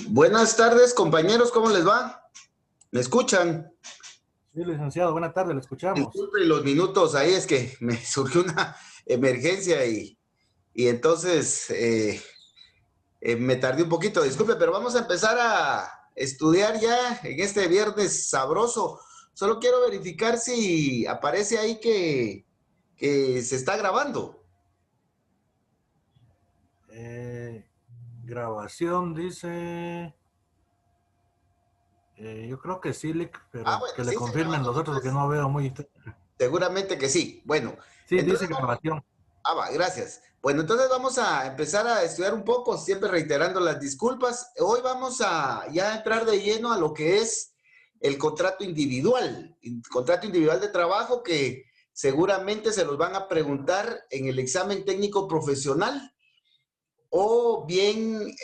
Buenas tardes, compañeros, ¿cómo les va? ¿Me escuchan? Sí, licenciado, buena tarde, le escuchamos. Disculpe los minutos, ahí es que me surgió una emergencia y entonces me tardé un poquito, disculpe, pero vamos a empezar a estudiar ya en este viernes sabroso. Solo quiero verificar si aparece ahí que se está grabando. Eh, Grabación dice, yo creo que sí, Lick, Ah, pero bueno, que le sí está confirmen grabando, los otros porque entonces no veo muy... seguramente que sí. Bueno, Sí, entonces dice grabación. Va, gracias. Bueno, entonces vamos a empezar a estudiar un poco, siempre reiterando las disculpas. Hoy vamos a ya entrar de lleno a lo que es el contrato individual de trabajo que seguramente se los van a preguntar en el examen técnico profesional o bien,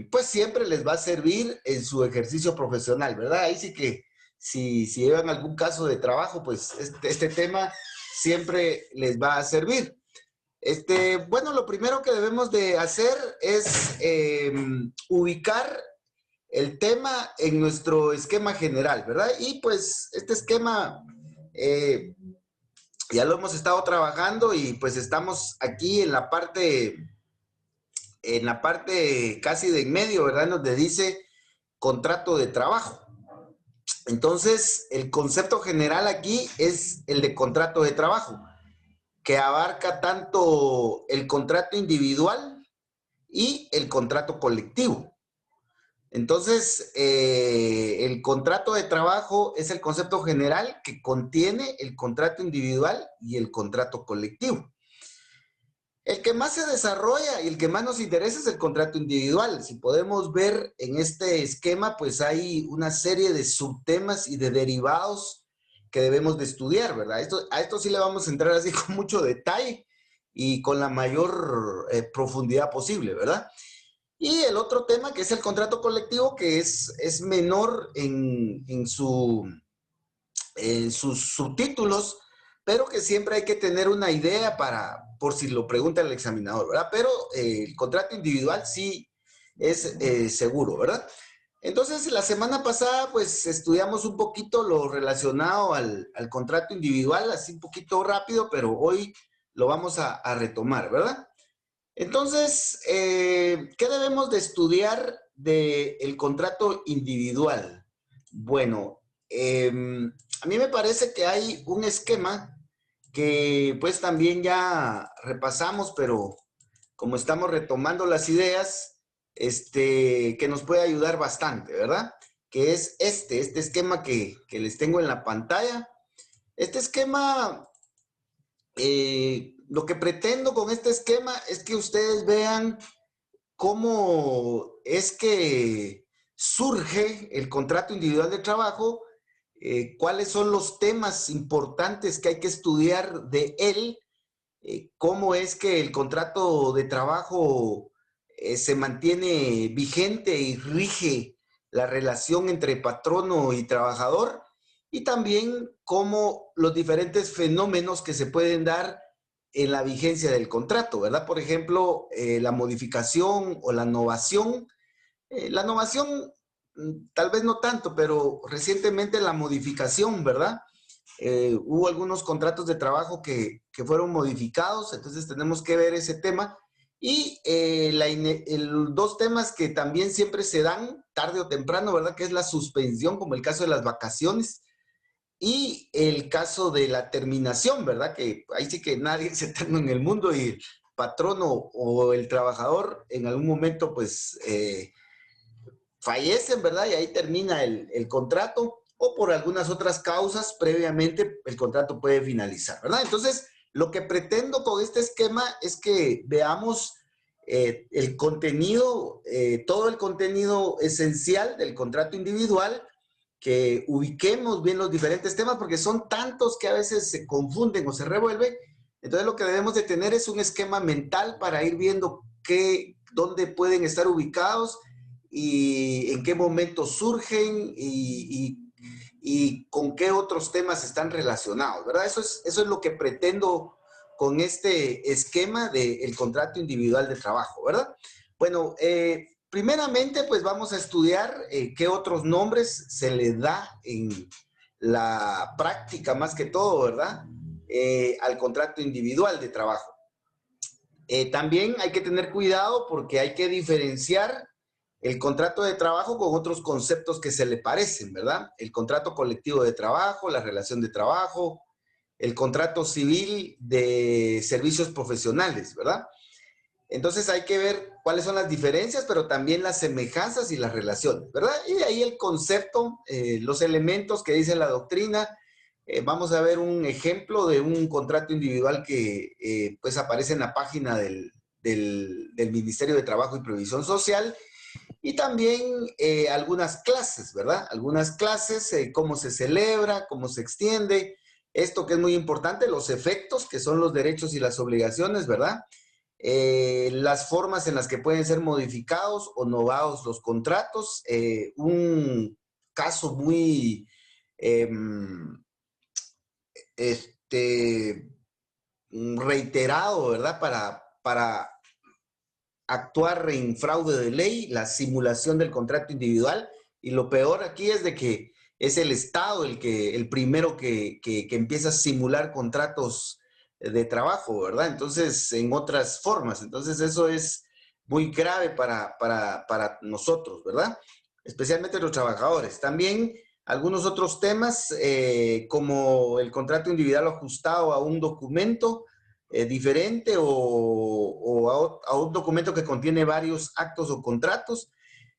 pues siempre les va a servir en su ejercicio profesional, ¿verdad? Ahí sí que si llevan algún caso de trabajo, pues este tema siempre les va a servir. Bueno, lo primero que debemos de hacer es ubicar el tema en nuestro esquema general, ¿verdad? Y pues este esquema eh, ya lo hemos estado trabajando y pues estamos aquí en la parte casi de en medio, ¿verdad? Donde dice contrato de trabajo. Entonces, el concepto general aquí es el de contrato de trabajo, que abarca tanto el contrato individual y el contrato colectivo. Entonces, el contrato de trabajo es el concepto general que contiene el contrato individual y el contrato colectivo. El que más se desarrolla y el que más nos interesa es el contrato individual. Si podemos ver en este esquema, pues hay una serie de subtemas y de derivados que debemos de estudiar, ¿verdad? A esto sí le vamos a entrar así con mucho detalle y con la mayor profundidad posible, ¿verdad? Y el otro tema que es el contrato colectivo, que es menor en sus subtítulos, pero que siempre hay que tener una idea por si lo pregunta el examinador, ¿verdad? Pero el contrato individual sí es seguro, ¿verdad? Entonces, la semana pasada, pues estudiamos un poquito lo relacionado al contrato individual, así un poquito rápido, pero hoy lo vamos a retomar, ¿verdad? Entonces, ¿qué debemos de estudiar del contrato individual? Bueno, a mí me parece que hay un esquema que pues también ya repasamos, pero como estamos retomando las ideas, que nos puede ayudar bastante, ¿verdad? Que es este esquema que les tengo en la pantalla. Este esquema lo que pretendo con este esquema es que ustedes vean cómo es que surge el contrato individual de trabajo, cuáles son los temas importantes que hay que estudiar de él, cómo es que el contrato de trabajo se mantiene vigente y rige la relación entre patrono y trabajador, y también cómo los diferentes fenómenos que se pueden dar en la vigencia del contrato, ¿verdad? Por ejemplo, la modificación o la novación. La novación, tal vez no tanto, pero recientemente la modificación, ¿verdad? Hubo algunos contratos de trabajo que fueron modificados, entonces tenemos que ver ese tema. Y dos temas que también siempre se dan tarde o temprano, ¿verdad? Que es la suspensión, como el caso de las vacaciones, y el caso de la terminación, ¿verdad? Que ahí sí que nadie es eterno en el mundo y el patrono o el trabajador en algún momento, pues, fallecen, ¿verdad? Y ahí termina el contrato o por algunas otras causas previamente el contrato puede finalizar, ¿verdad? Entonces, lo que pretendo con este esquema es que veamos el contenido, todo el contenido esencial del contrato individual, que ubiquemos bien los diferentes temas, porque son tantos que a veces se confunden o se revuelven. Entonces, lo que debemos de tener es un esquema mental para ir viendo dónde pueden estar ubicados y en qué momento surgen y con qué otros temas están relacionados, ¿verdad? Eso es lo que pretendo con este esquema del contrato individual de trabajo, ¿verdad? Bueno, primeramente, pues vamos a estudiar qué otros nombres se le da en la práctica, más que todo, ¿verdad? Al contrato individual de trabajo. También hay que tener cuidado porque hay que diferenciar el contrato de trabajo con otros conceptos que se le parecen, ¿verdad? El contrato colectivo de trabajo, la relación de trabajo, el contrato civil de servicios profesionales, ¿verdad? Entonces hay que ver cuáles son las diferencias, pero también las semejanzas y las relaciones, ¿verdad? Y de ahí el concepto, los elementos que dice la doctrina. Vamos a ver un ejemplo de un contrato individual que pues aparece en la página del Ministerio de Trabajo y Previsión Social. Y también algunas clases, ¿verdad? Algunas clases, cómo se celebra, cómo se extiende. Esto que es muy importante, los efectos, que son los derechos y las obligaciones, ¿verdad? Las formas en las que pueden ser modificados o novados los contratos. Un caso muy este, reiterado, ¿verdad? Para actuar en fraude de ley, la simulación del contrato individual. Y lo peor aquí es de que es el Estado el primero que empieza a simular contratos de trabajo, ¿verdad? Entonces, en otras formas. Entonces, eso es muy grave para nosotros, ¿verdad? Especialmente los trabajadores. También algunos otros temas, como el contrato individual ajustado a un documento diferente a un documento que contiene varios actos o contratos.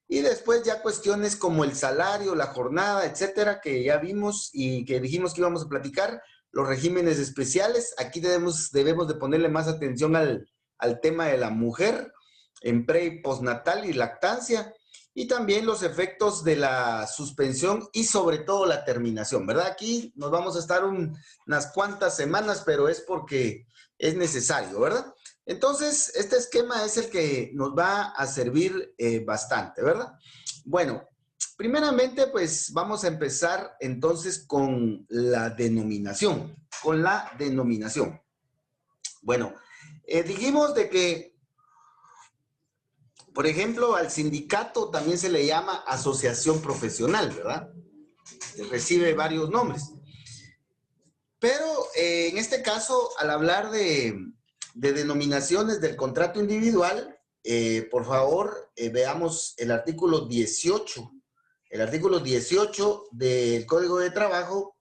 Y después ya cuestiones como el salario, la jornada, etcétera, que ya vimos y que dijimos que íbamos a platicar, los regímenes especiales. Aquí debemos de ponerle más atención al tema de la mujer en pre y postnatal y lactancia, y también los efectos de la suspensión y sobre todo la terminación, ¿verdad? Aquí nos vamos a estar unas cuantas semanas, pero es porque es necesario, ¿verdad? Entonces, este esquema es el que nos va a servir bastante, ¿verdad? Bueno, primeramente, pues vamos a empezar entonces con la denominación, Bueno, dijimos de que, por ejemplo, al sindicato también se le llama asociación profesional, ¿verdad? Recibe varios nombres. Pero en este caso, al hablar de denominaciones del contrato individual, por favor, veamos el artículo 18. El artículo 18 del Código de Trabajo,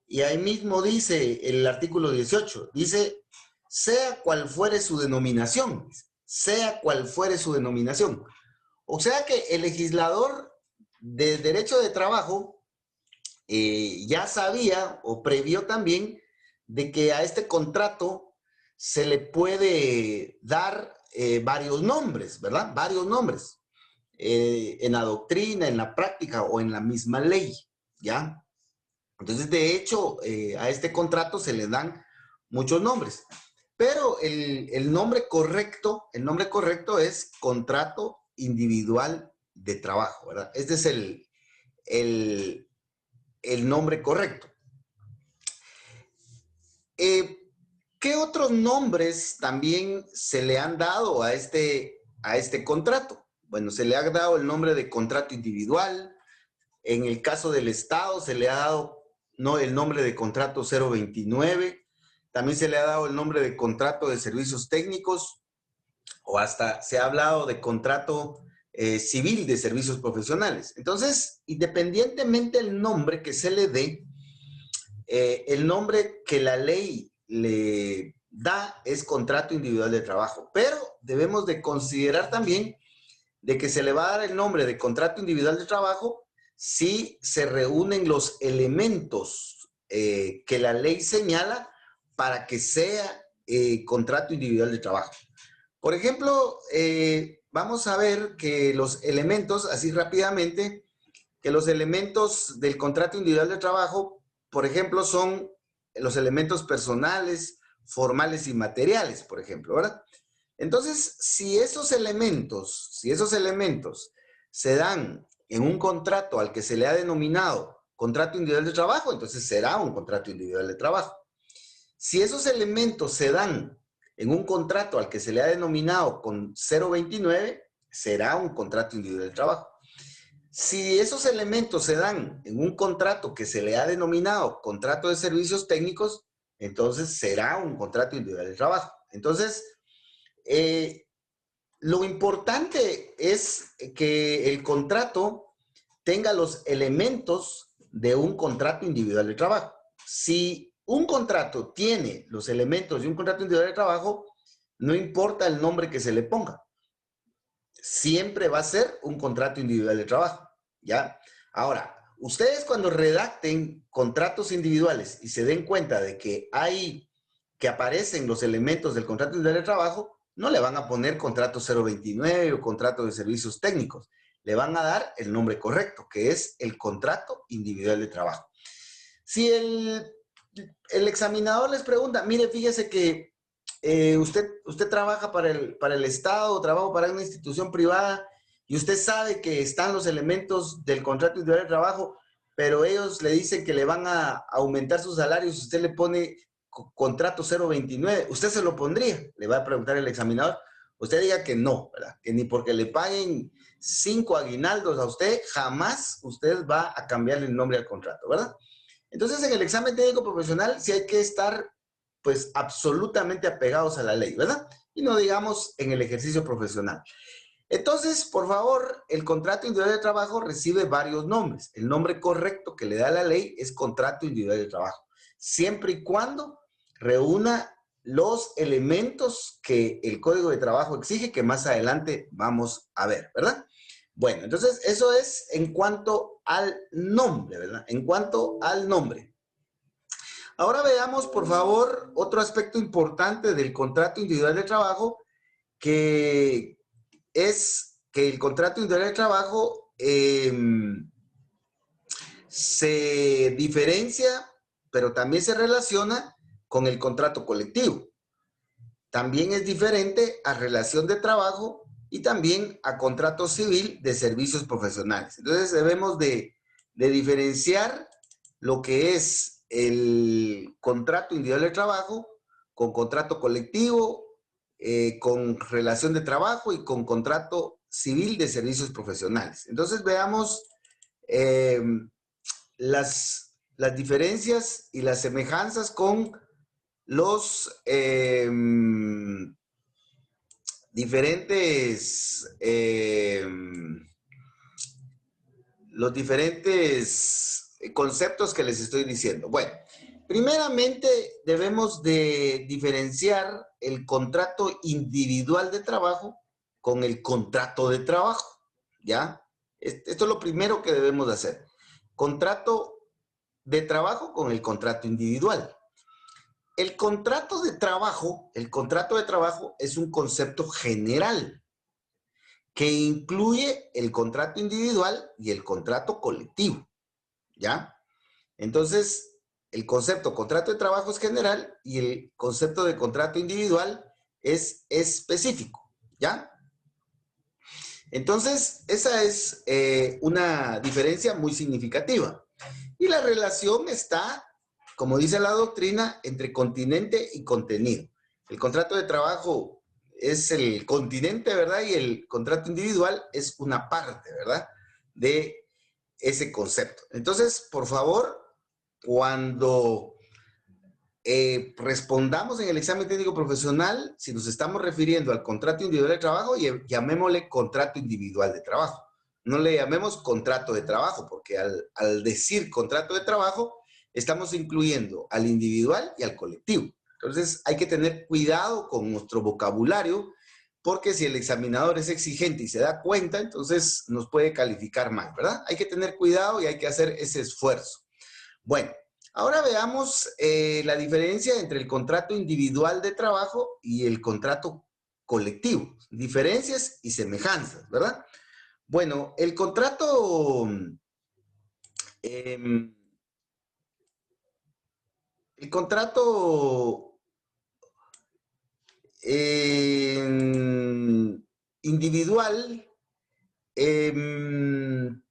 y ahí mismo dice el artículo 18, dice, sea cual fuere su denominación, sea cual fuere su denominación. O sea que el legislador de derecho de trabajo ya sabía o previó también de que a este contrato se le puede dar varios nombres, ¿verdad? Varios nombres en la doctrina, en la práctica o en la misma ley, ¿ya? Entonces, de hecho, a este contrato se le dan muchos nombres, pero el nombre correcto es contrato individual de trabajo, ¿verdad? Este es el nombre correcto. ¿Qué otros nombres también se le han dado a este contrato? Bueno, se le ha dado el nombre de contrato individual. En el caso del Estado se le ha dado el nombre de contrato 029. También se le ha dado el nombre de contrato de servicios técnicos, o hasta se ha hablado de contrato civil de servicios profesionales. Entonces, independientemente del nombre que se le dé, el nombre que la ley le da es contrato individual de trabajo, pero debemos de considerar también de que se le va a dar el nombre de contrato individual de trabajo si se reúnen los elementos que la ley señala para que sea contrato individual de trabajo. Por ejemplo, vamos a ver que los elementos, así rápidamente, que los elementos del contrato individual de trabajo, por ejemplo, son los elementos personales, formales y materiales, por ejemplo, ¿verdad? Entonces, si esos elementos se dan en un contrato al que se le ha denominado contrato individual de trabajo, entonces será un contrato individual de trabajo. Si esos elementos se dan en un contrato al que se le ha denominado con 029, será un contrato individual de trabajo. Si esos elementos se dan en un contrato que se le ha denominado contrato de servicios técnicos, entonces será un contrato individual de trabajo. Entonces, lo importante es que el contrato tenga los elementos de un contrato individual de trabajo. Si un contrato tiene los elementos de un contrato individual de trabajo, no importa el nombre que se le ponga, siempre va a ser un contrato individual de trabajo, ¿ya? Ahora, ustedes cuando redacten contratos individuales y se den cuenta de que aparecen los elementos del contrato individual de trabajo, no le van a poner contrato 029 o contrato de servicios técnicos. Le van a dar el nombre correcto, que es el contrato individual de trabajo. Si el examinador les pregunta, mire, fíjese que usted trabaja para el Estado o trabaja para una institución privada y usted sabe que están los elementos del contrato individual de trabajo, pero ellos le dicen que le van a aumentar sus salarios, usted le pone contrato 029, ¿usted se lo pondría? Le va a preguntar el examinador. Usted diga que no, ¿verdad? Que ni porque le paguen 5 aguinaldos a usted, jamás usted va a cambiarle el nombre al contrato, ¿verdad? Entonces, en el examen técnico profesional sí hay que estar, pues, absolutamente apegados a la ley, ¿verdad? Y no digamos en el ejercicio profesional. Entonces, por favor, el contrato individual de trabajo recibe varios nombres. El nombre correcto que le da la ley es contrato individual de trabajo, siempre y cuando reúna los elementos que el Código de Trabajo exige, que más adelante vamos a ver, ¿verdad? Bueno, entonces eso es en cuanto al nombre, ¿verdad? En cuanto al nombre. Ahora veamos, por favor, otro aspecto importante del contrato individual de trabajo, que es que el contrato individual de trabajo se diferencia, pero también se relaciona con el contrato colectivo. También es diferente a relación de trabajo y también a contrato civil de servicios profesionales. Entonces debemos de diferenciar lo que es el contrato individual de trabajo con contrato colectivo, con relación de trabajo y con contrato civil de servicios profesionales. Entonces veamos las diferencias y las semejanzas con los diferentes conceptos que les estoy diciendo. Bueno, primeramente debemos de diferenciar el contrato individual de trabajo con el contrato de trabajo, ¿ya? Esto es lo primero que debemos de hacer. Contrato de trabajo con el contrato individual. El contrato de trabajo es un concepto general que incluye el contrato individual y el contrato colectivo, ¿ya? Entonces, el concepto contrato de trabajo es general y el concepto de contrato individual es específico, ¿ya? Entonces, esa es una diferencia muy significativa. Y la relación está, como dice la doctrina, entre continente y contenido. El contrato de trabajo es el continente, ¿verdad? Y el contrato individual es una parte, ¿verdad? De ese concepto. Entonces, por favor, cuando respondamos en el examen técnico profesional, si nos estamos refiriendo al contrato individual de trabajo, llamémosle contrato individual de trabajo. No le llamemos contrato de trabajo, porque al decir contrato de trabajo, estamos incluyendo al individual y al colectivo. Entonces, hay que tener cuidado con nuestro vocabulario, porque si el examinador es exigente y se da cuenta, entonces nos puede calificar mal, ¿verdad? Hay que tener cuidado y hay que hacer ese esfuerzo. Bueno, ahora veamos la diferencia entre el contrato individual de trabajo y el contrato colectivo. Diferencias y semejanzas, ¿verdad? Bueno, el contrato individual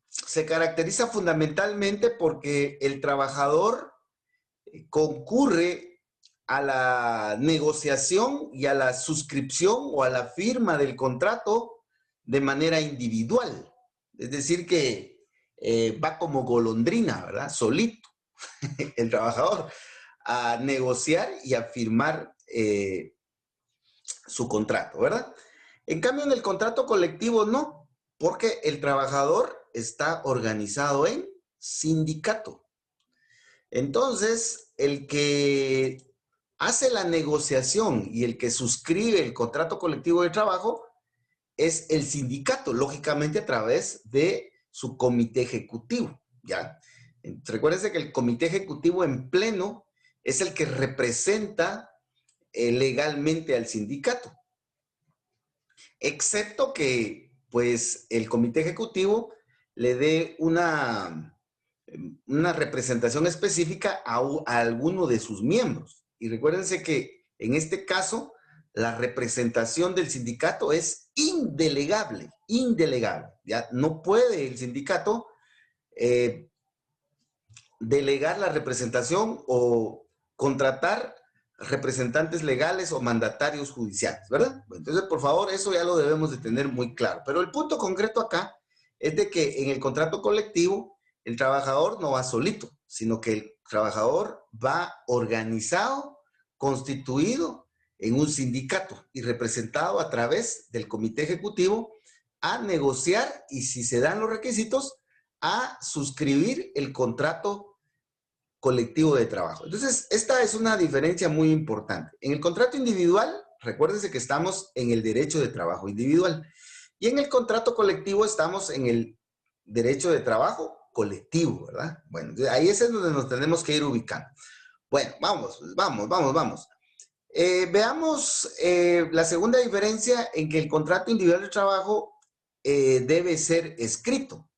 se caracteriza fundamentalmente porque el trabajador concurre a la negociación y a la suscripción o a la firma del contrato de manera individual. Es decir, que va como golondrina, ¿verdad? Solito, el trabajador, a negociar y a firmar su contrato, ¿verdad? En cambio, en el contrato colectivo no, porque el trabajador está organizado en sindicato. Entonces, el que hace la negociación y el que suscribe el contrato colectivo de trabajo es el sindicato, lógicamente a través de su comité ejecutivo, ¿ya? Recuérdense que el comité ejecutivo en pleno es el que representa legalmente al sindicato, excepto que, pues, el comité ejecutivo le dé una representación específica a alguno de sus miembros. Y recuérdense que en este caso, la representación del sindicato es indelegable, indelegable. ¿Ya? No puede el sindicato delegar la representación o contratar representantes legales o mandatarios judiciales, ¿verdad? Entonces, por favor, eso ya lo debemos de tener muy claro. Pero el punto concreto acá es de que en el contrato colectivo el trabajador no va solito, sino que el trabajador va organizado, constituido en un sindicato y representado a través del comité ejecutivo a negociar y, si se dan los requisitos, a suscribir el contrato colectivo de trabajo. Entonces, esta es una diferencia muy importante. En el contrato individual, recuérdense que estamos en el derecho de trabajo individual. Y en el contrato colectivo estamos en el derecho de trabajo colectivo, ¿verdad? Bueno, ahí es donde nos tenemos que ir ubicando. Bueno, vamos. Veamos la segunda diferencia en que el contrato individual de trabajo debe ser escrito,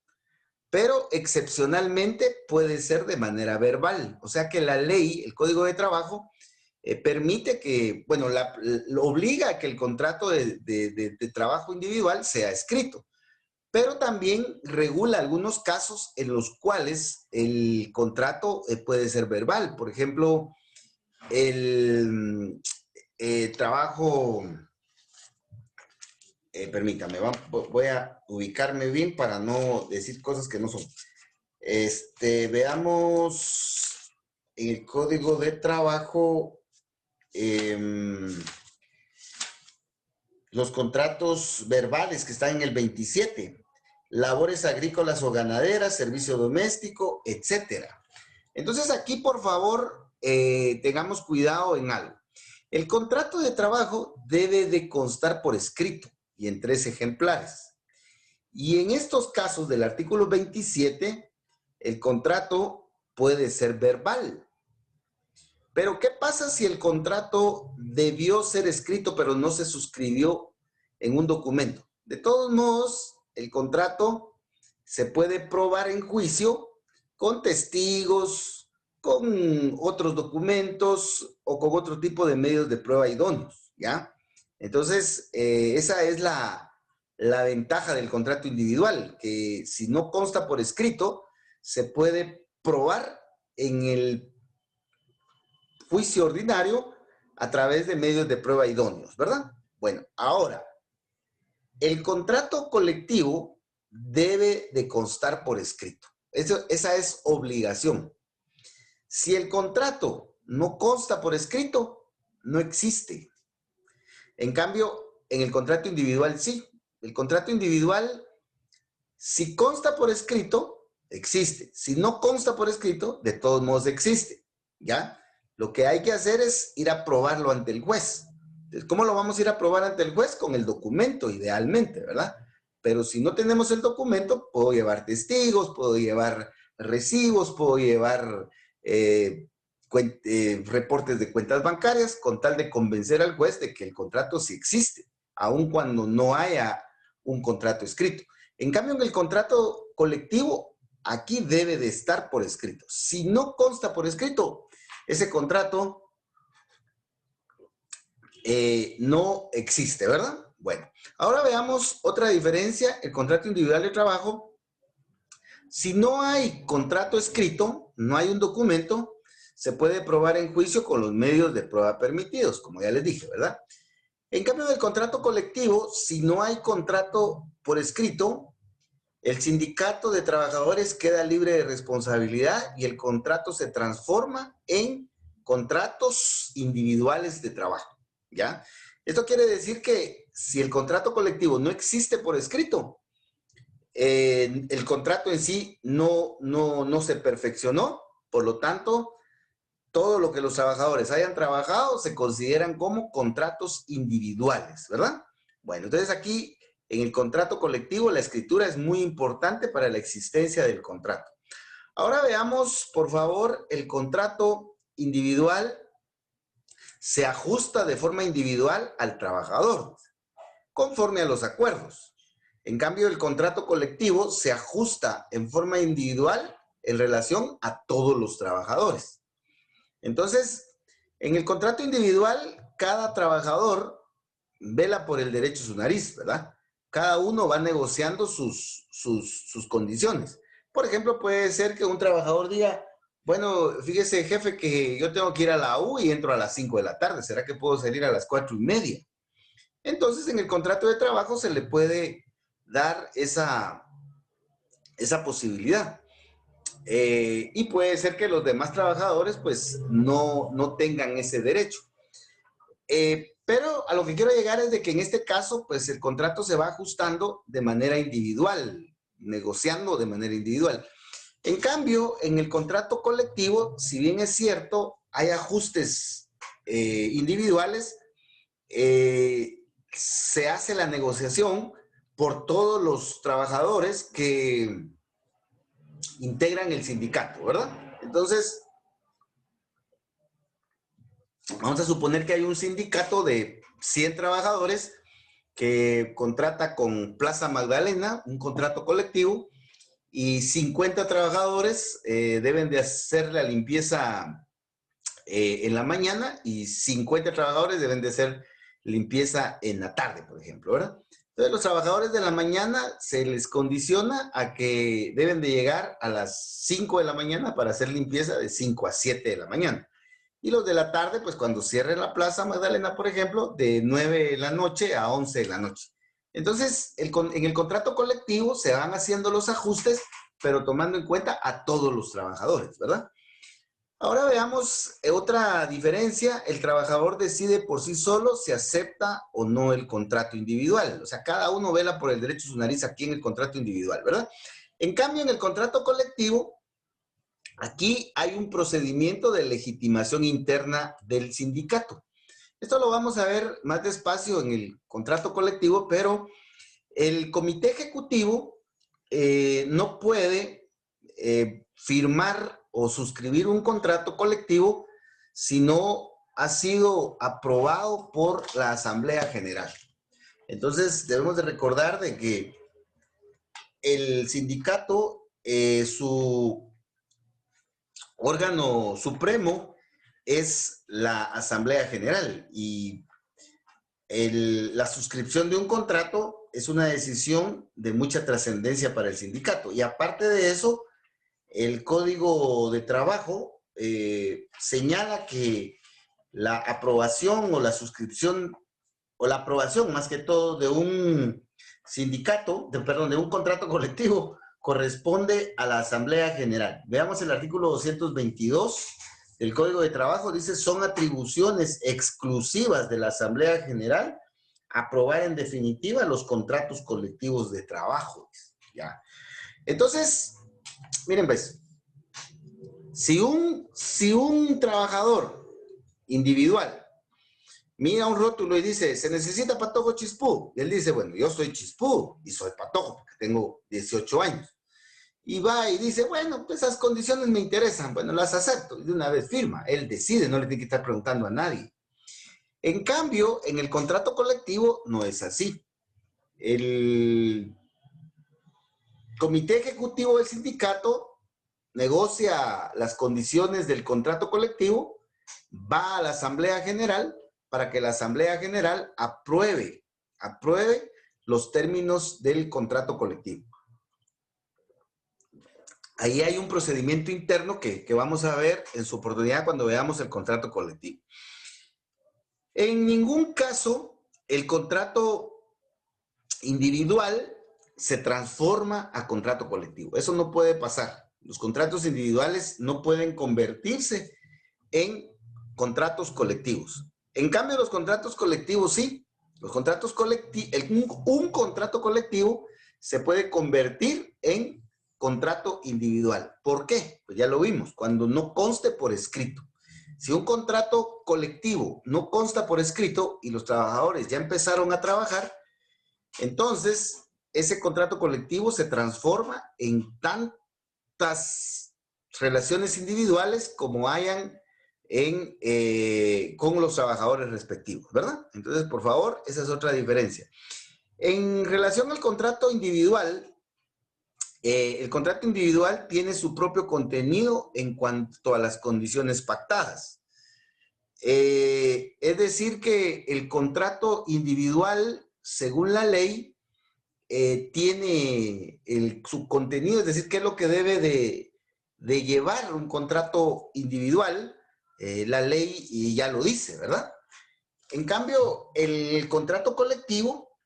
pero excepcionalmente puede ser de manera verbal. O sea que la ley, el Código de Trabajo, permite que, bueno, lo obliga a que el contrato de trabajo individual sea escrito, pero también regula algunos casos en los cuales el contrato puede ser verbal. Por ejemplo, el trabajo, permítame, voy a ubicarme bien para no decir cosas que no son. Veamos el Código de Trabajo, los contratos verbales que están en el 27, labores agrícolas o ganaderas, servicio doméstico, etcétera. Entonces aquí, por favor, tengamos cuidado en algo. El contrato de trabajo debe de constar por escrito y en 3 ejemplares. Y en estos casos del artículo 27, el contrato puede ser verbal. Pero ¿qué pasa si el contrato debió ser escrito pero no se suscribió en un documento? De todos modos, el contrato se puede probar en juicio con testigos, con otros documentos o con otro tipo de medios de prueba idóneos, ¿ya? Entonces, esa es la ventaja del contrato individual, que si no consta por escrito, se puede probar en el juicio ordinario a través de medios de prueba idóneos, ¿verdad? Bueno, ahora, el contrato colectivo debe de constar por escrito. Esa es obligación. Si el contrato no consta por escrito, no existe. En cambio, en el contrato individual sí. El contrato individual, si consta por escrito, existe. Si no consta por escrito, de todos modos existe, ¿ya? Lo que hay que hacer es ir a probarlo ante el juez. Entonces, ¿cómo lo vamos a ir a probar ante el juez? Con el documento, idealmente, ¿verdad? Pero si no tenemos el documento, puedo llevar testigos, puedo llevar recibos, puedo llevar reportes de cuentas bancarias, con tal de convencer al juez de que el contrato sí existe, aun cuando no haya un contrato escrito. En cambio, en el contrato colectivo, aquí debe de estar por escrito. Si no consta por escrito, ese contrato no existe, ¿verdad? Bueno, ahora veamos otra diferencia, el contrato individual de trabajo. Si no hay contrato escrito, no hay un documento, se puede probar en juicio con los medios de prueba permitidos, como ya les dije, ¿verdad? En cambio del contrato colectivo, si no hay contrato por escrito, el sindicato de trabajadores queda libre de responsabilidad y el contrato se transforma en contratos individuales de trabajo, ¿ya? Esto quiere decir que si el contrato colectivo no existe por escrito, el contrato en sí no se perfeccionó, por lo tanto, todo lo que los trabajadores hayan trabajado se consideran como contratos individuales, ¿verdad? Bueno, entonces aquí en el contrato colectivo la escritura es muy importante para la existencia del contrato. Ahora veamos, por favor, el contrato individual se ajusta de forma individual al trabajador, conforme a los acuerdos. En cambio, el contrato colectivo se ajusta en forma individual en relación a todos los trabajadores. Entonces, en el contrato individual, cada trabajador vela por el derecho de su nariz, ¿verdad? Cada uno va negociando sus condiciones. Por ejemplo, puede ser que un trabajador diga, bueno, fíjese, jefe, que yo tengo que ir a la U y entro a las 5 de la tarde. ¿Será que puedo salir a las 4:30? Entonces, en el contrato de trabajo se le puede dar esa posibilidad. Y puede ser que los demás trabajadores pues no tengan ese derecho. Pero a lo que quiero llegar es de que en este caso pues el contrato se va ajustando de manera individual, negociando de manera individual. En cambio, en el contrato colectivo, si bien es cierto, hay ajustes individuales, se hace la negociación por todos los trabajadores que integran el sindicato, ¿verdad? Entonces, vamos a suponer que hay un sindicato de 100 trabajadores que contrata con Plaza Magdalena un contrato colectivo y 50 trabajadores deben de hacer la limpieza en la mañana y 50 trabajadores deben de hacer limpieza en la tarde, por ejemplo, ¿verdad? Entonces, los trabajadores de la mañana se les condiciona a que deben de llegar a las 5 de la mañana para hacer limpieza de 5 a 7 de la mañana. Y los de la tarde, pues cuando cierre la Plaza Magdalena, por ejemplo, de 9 de la noche a 11 de la noche. Entonces, en el contrato colectivo se van haciendo los ajustes, pero tomando en cuenta a todos los trabajadores, ¿verdad? Ahora veamos otra diferencia. El trabajador decide por sí solo si acepta o no el contrato individual. O sea, cada uno vela por el derecho de su nariz aquí en el contrato individual, ¿verdad? En cambio, en el contrato colectivo, aquí hay un procedimiento de legitimación interna del sindicato. Esto lo vamos a ver más despacio en el contrato colectivo, pero el comité ejecutivo no puede firmar o suscribir un contrato colectivo si no ha sido aprobado por la Asamblea General. Entonces, debemos de recordar de que el sindicato, su órgano supremo es la Asamblea General y la suscripción de un contrato es una decisión de mucha trascendencia para el sindicato. Y aparte de eso, el Código de Trabajo señala que la aprobación o la suscripción, o la aprobación más que todo de un sindicato, de un contrato colectivo, corresponde a la Asamblea General. Veamos el artículo 222 del Código de Trabajo, dice, son atribuciones exclusivas de la Asamblea General aprobar en definitiva los contratos colectivos de trabajo. ¿Ya? Entonces, miren pues, si un trabajador individual mira un rótulo y dice, se necesita patojo chispú, y él dice, bueno, yo soy chispú y soy patojo porque tengo 18 años. Y va y dice, bueno, pues esas condiciones me interesan, bueno, las acepto. Y de una vez firma, él decide, no le tiene que estar preguntando a nadie. En cambio, en el contrato colectivo no es así. El comité ejecutivo del sindicato negocia las condiciones del contrato colectivo, va a la Asamblea General para que la Asamblea General apruebe los términos del contrato colectivo. Ahí hay un procedimiento interno que vamos a ver en su oportunidad cuando veamos el contrato colectivo. En ningún caso el contrato individual se transforma a contrato colectivo. Eso no puede pasar. Los contratos individuales no pueden convertirse en contratos colectivos. En cambio, los contratos colectivos sí. Los contratos colectivos, un contrato colectivo se puede convertir en contrato individual. ¿Por qué? Pues ya lo vimos, cuando no conste por escrito. Si un contrato colectivo no consta por escrito y los trabajadores ya empezaron a trabajar, entonces ese contrato colectivo se transforma en tantas relaciones individuales como hayan con los trabajadores respectivos, ¿verdad? Entonces, por favor, esa es otra diferencia. En relación al contrato individual, el contrato individual tiene su propio contenido en cuanto a las condiciones pactadas. Es decir, que el contrato individual, según la ley, tiene su contenido, es decir, qué es lo que debe de llevar un contrato individual. La ley ya lo dice, ¿verdad? En cambio, el contrato colectivo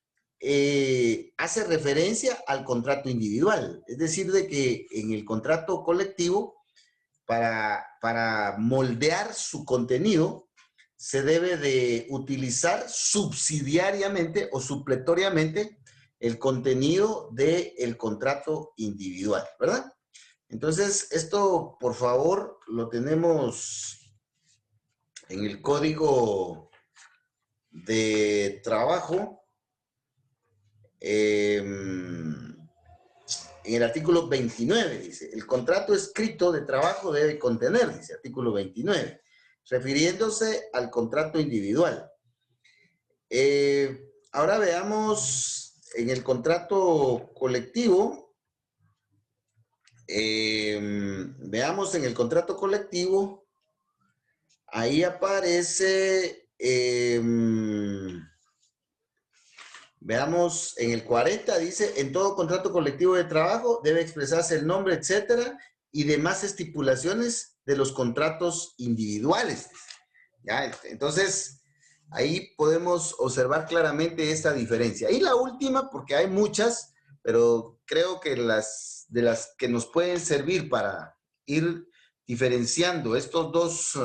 hace referencia al contrato individual. Es decir, de que en el contrato colectivo, para moldear su contenido, se debe de utilizar subsidiariamente o supletoriamente el contenido del contrato individual, ¿verdad? Entonces, esto, por favor, lo tenemos en el Código de Trabajo, en el artículo 29, dice, el contrato escrito de trabajo debe contener, dice, artículo 29, refiriéndose al contrato individual. Ahora veamos en el contrato colectivo, veamos en el contrato colectivo, ahí aparece, veamos en el 40, dice, en todo contrato colectivo de trabajo debe expresarse el nombre, etcétera, y demás estipulaciones de los contratos individuales. ¿Ya? Entonces, ahí podemos observar claramente esta diferencia. Y la última, porque hay muchas, pero creo que de las que nos pueden servir para ir diferenciando estos dos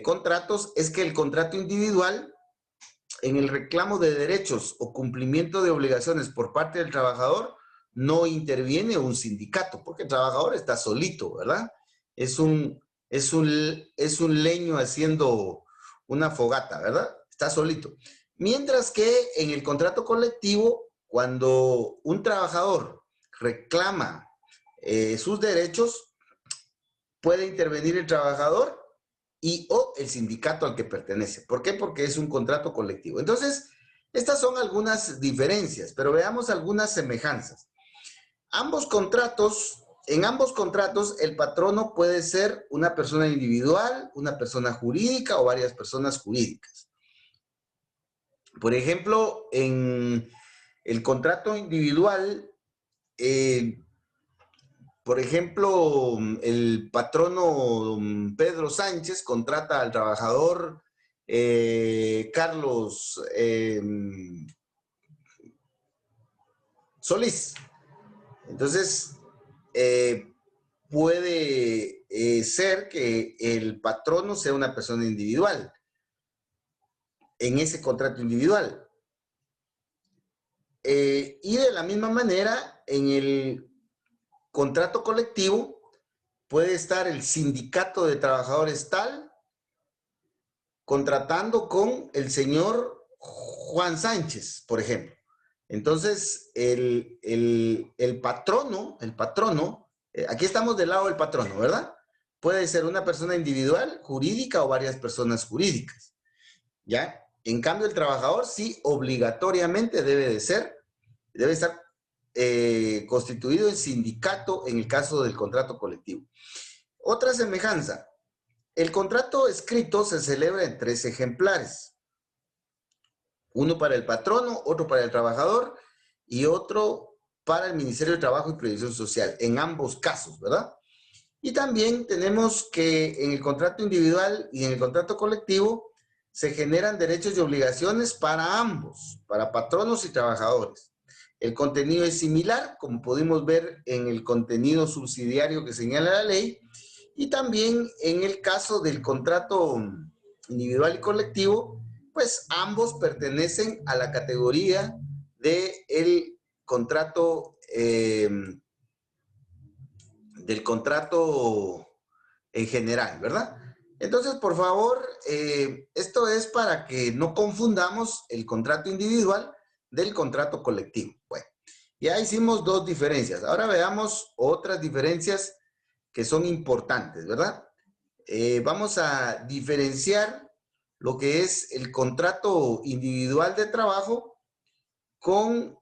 contratos, es que el contrato individual, en el reclamo de derechos o cumplimiento de obligaciones por parte del trabajador, no interviene un sindicato, porque el trabajador está solito, ¿verdad? Es un leño haciendo una fogata, ¿verdad? Está solito. Mientras que en el contrato colectivo, cuando un trabajador reclama sus derechos, puede intervenir el trabajador y o el sindicato al que pertenece. ¿Por qué? Porque es un contrato colectivo. Entonces, estas son algunas diferencias, pero veamos algunas semejanzas. En ambos contratos, el patrono puede ser una persona individual, una persona jurídica o varias personas jurídicas. Por ejemplo, en el contrato individual, por ejemplo, el patrono Pedro Sánchez contrata al trabajador Carlos Solís. Entonces, puede ser que el patrono sea una persona individual en ese contrato individual. Y de la misma manera, en el contrato colectivo puede estar el sindicato de trabajadores tal contratando con el señor Juan Sánchez, por ejemplo. Entonces, el patrono, aquí estamos del lado del patrono, ¿verdad? Puede ser una persona individual, jurídica o varias personas jurídicas, ¿ya? En cambio, el trabajador sí obligatoriamente debe estar constituido en sindicato en el caso del contrato colectivo. Otra semejanza, el contrato escrito se celebra en 3 ejemplares. Uno para el patrono, otro para el trabajador y otro para el Ministerio de Trabajo y Previsión Social, en ambos casos, ¿verdad? Y también tenemos que en el contrato individual y en el contrato colectivo se generan derechos y obligaciones para ambos, para patronos y trabajadores. El contenido es similar, como pudimos ver en el contenido subsidiario que señala la ley, y también en el caso del contrato individual y colectivo, pues ambos pertenecen a la categoría del contrato, en general, ¿verdad? Entonces, por favor, esto es para que no confundamos el contrato individual del contrato colectivo. Bueno, ya hicimos dos diferencias. Ahora veamos otras diferencias que son importantes, ¿verdad? Vamos a diferenciar lo que es el contrato individual de trabajo con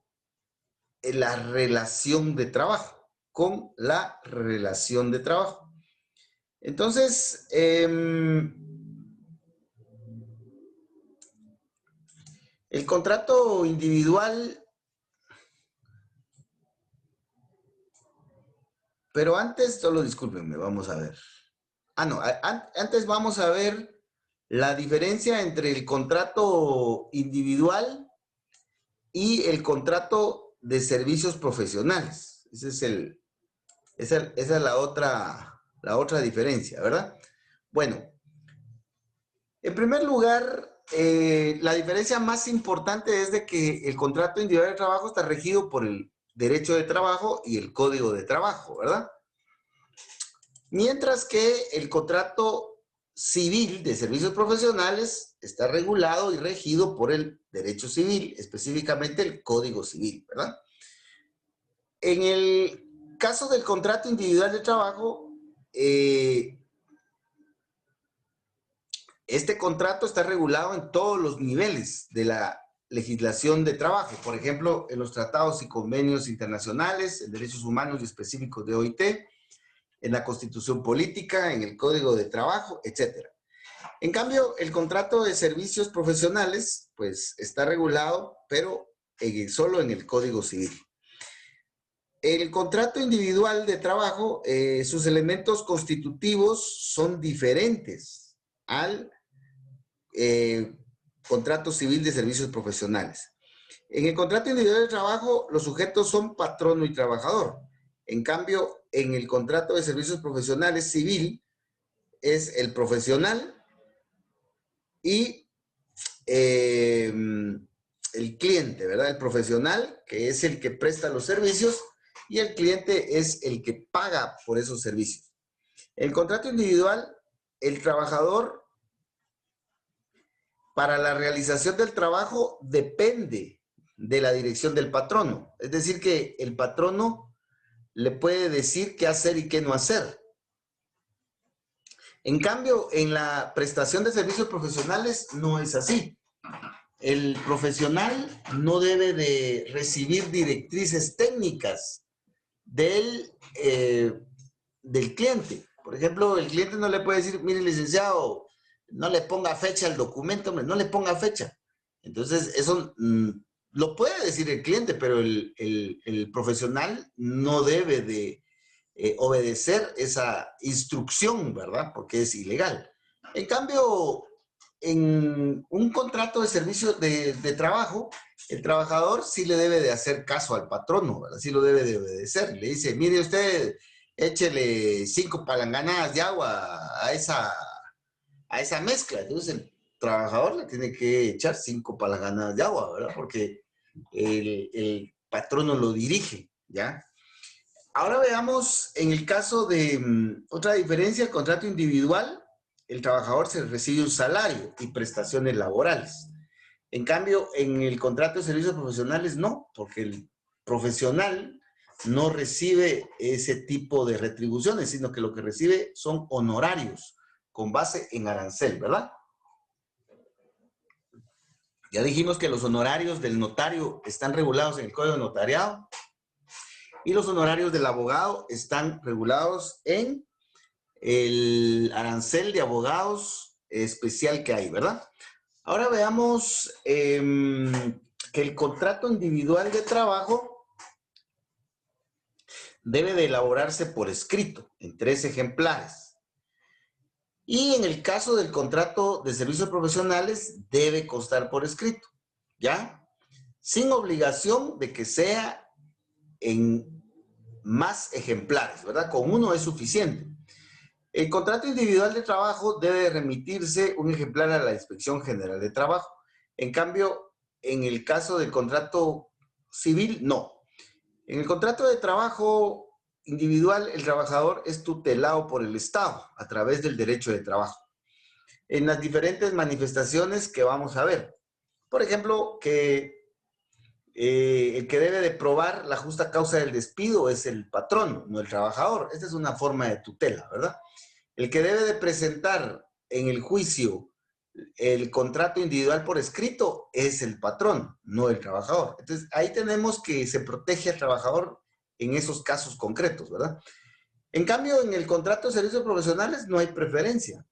la relación de trabajo, Entonces, el contrato individual, pero antes, solo discúlpenme, vamos a ver. No, antes vamos a ver la diferencia entre el contrato individual y el contrato de servicios profesionales. Esa es la otra diferencia, ¿verdad? Bueno, en primer lugar, la diferencia más importante es de que el contrato individual de trabajo está regido por el derecho de trabajo y el código de trabajo, ¿verdad? Mientras que el contrato civil de servicios profesionales está regulado y regido por el derecho civil, específicamente el Código Civil, ¿verdad? En el caso del contrato individual de trabajo, este contrato está regulado en todos los niveles de la legislación de trabajo, por ejemplo, en los tratados y convenios internacionales, en derechos humanos y específicos de OIT, en la Constitución Política, en el Código de Trabajo, etc. En cambio, el contrato de servicios profesionales, pues, está regulado, pero solo en el Código Civil. El contrato individual de trabajo, sus elementos constitutivos son diferentes al contrato civil de servicios profesionales. En el contrato individual de trabajo, los sujetos son patrono y trabajador. En cambio, en el contrato de servicios profesionales civil, es el profesional y el cliente, ¿verdad? El profesional, que es el que presta los servicios, y el cliente es el que paga por esos servicios. En el contrato individual, el trabajador, para la realización del trabajo, depende de la dirección del patrono. Es decir, que el patrono le puede decir qué hacer y qué no hacer. En cambio, en la prestación de servicios profesionales no es así. El profesional no debe de recibir directrices técnicas del cliente. Por ejemplo, el cliente no le puede decir, mire, licenciado, no le ponga fecha al documento, hombre, no le ponga fecha. Entonces, eso lo puede decir el cliente, pero el profesional no debe de obedecer esa instrucción, ¿verdad? Porque es ilegal. En cambio, en un contrato de servicio de trabajo, el trabajador sí le debe de hacer caso al patrono, ¿verdad? Sí lo debe de obedecer. Le dice, mire usted, échele 5 palanganadas de agua a esa mezcla. Entonces el trabajador le tiene que echar 5 palanganadas de agua, ¿verdad? Porque el patrono lo dirige, ¿ya? Ahora veamos en el caso de otra diferencia, el contrato individual, el trabajador se recibe un salario y prestaciones laborales. En cambio, en el contrato de servicios profesionales no, porque el profesional no recibe ese tipo de retribuciones, sino que lo que recibe son honorarios con base en arancel, ¿verdad? Ya dijimos que los honorarios del notario están regulados en el Código de Notariado y los honorarios del abogado están regulados en el arancel de abogados especial que hay, ¿verdad? Ahora veamos que el contrato individual de trabajo debe de elaborarse por escrito en 3 ejemplares. Y en el caso del contrato de servicios profesionales, debe constar por escrito, ¿ya? Sin obligación de que sea en más ejemplares, ¿verdad? Con uno es suficiente. El contrato individual de trabajo debe remitirse un ejemplar a la Inspección General de Trabajo. En cambio, en el caso del contrato civil, no. En el contrato de trabajo individual, el trabajador es tutelado por el Estado a través del derecho de trabajo en las diferentes manifestaciones que vamos a ver. Por ejemplo, que el que debe de probar la justa causa del despido es el patrón, no el trabajador. Esta es una forma de tutela, ¿verdad? El que debe de presentar en el juicio el contrato individual por escrito es el patrón, no el trabajador. Entonces, ahí tenemos que se protege al trabajador en esos casos concretos, ¿verdad? En cambio, en el contrato de servicios profesionales no hay preferencia.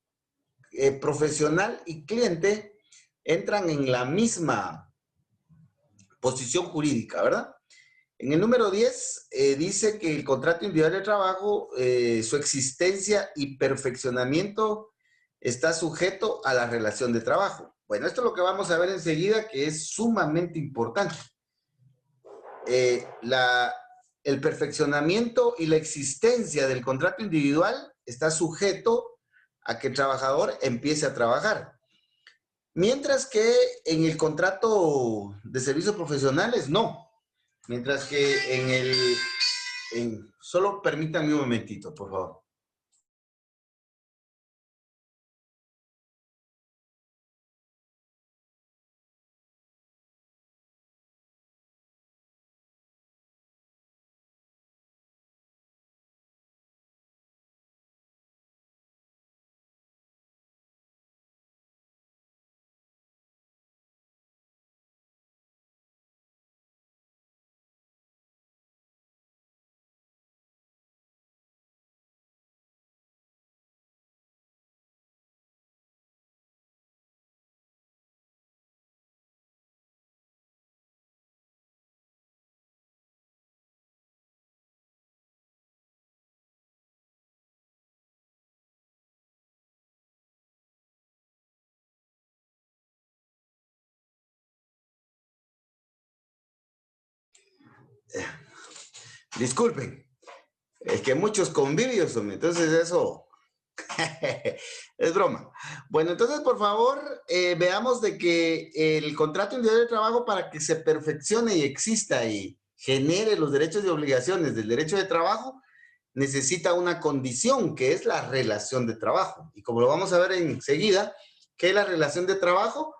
Profesional y cliente entran en la misma posición jurídica, ¿verdad? En el número 10 dice que el contrato individual de trabajo, su existencia y perfeccionamiento está sujeto a la relación de trabajo. Bueno, esto es lo que vamos a ver enseguida, que es sumamente importante. El perfeccionamiento y la existencia del contrato individual está sujeto a que el trabajador empiece a trabajar. Mientras que en el contrato de servicios profesionales, no. Mientras que en el... solo permítanme un momentito, por favor. Disculpen, es que muchos convivios, entonces eso es broma. Bueno, entonces por favor veamos de que el contrato individual de trabajo, para que se perfeccione y exista y genere los derechos y obligaciones del derecho de trabajo, necesita una condición, que es la relación de trabajo. Y como lo vamos a ver enseguida, ¿qué es la relación de trabajo?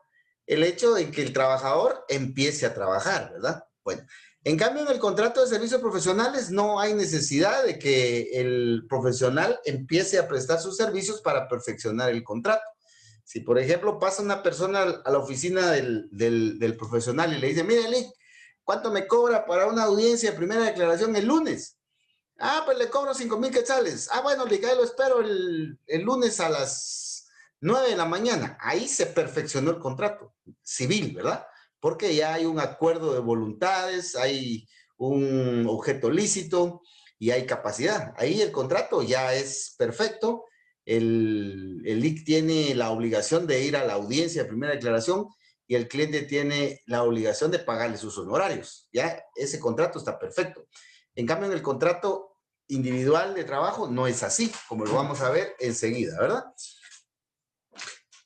El hecho de que el trabajador empiece a trabajar, ¿verdad? Bueno, en cambio, en el contrato de servicios profesionales no hay necesidad de que el profesional empiece a prestar sus servicios para perfeccionar el contrato. Si, por ejemplo, pasa una persona a la oficina del profesional y le dice, mire, Lick, ¿cuánto me cobra para una audiencia de primera declaración el lunes? Ah, pues le cobro 5,000 quetzales. Ah, bueno, Lick, ahí lo espero el lunes a las 9 de la mañana. Ahí se perfeccionó el contrato civil, ¿verdad? Porque ya hay un acuerdo de voluntades, hay un objeto lícito y hay capacidad. Ahí el contrato ya es perfecto. El IC tiene la obligación de ir a la audiencia de primera declaración y el cliente tiene la obligación de pagarle sus honorarios. Ya ese contrato está perfecto. En cambio, en el contrato individual de trabajo no es así, como lo vamos a ver enseguida, ¿verdad?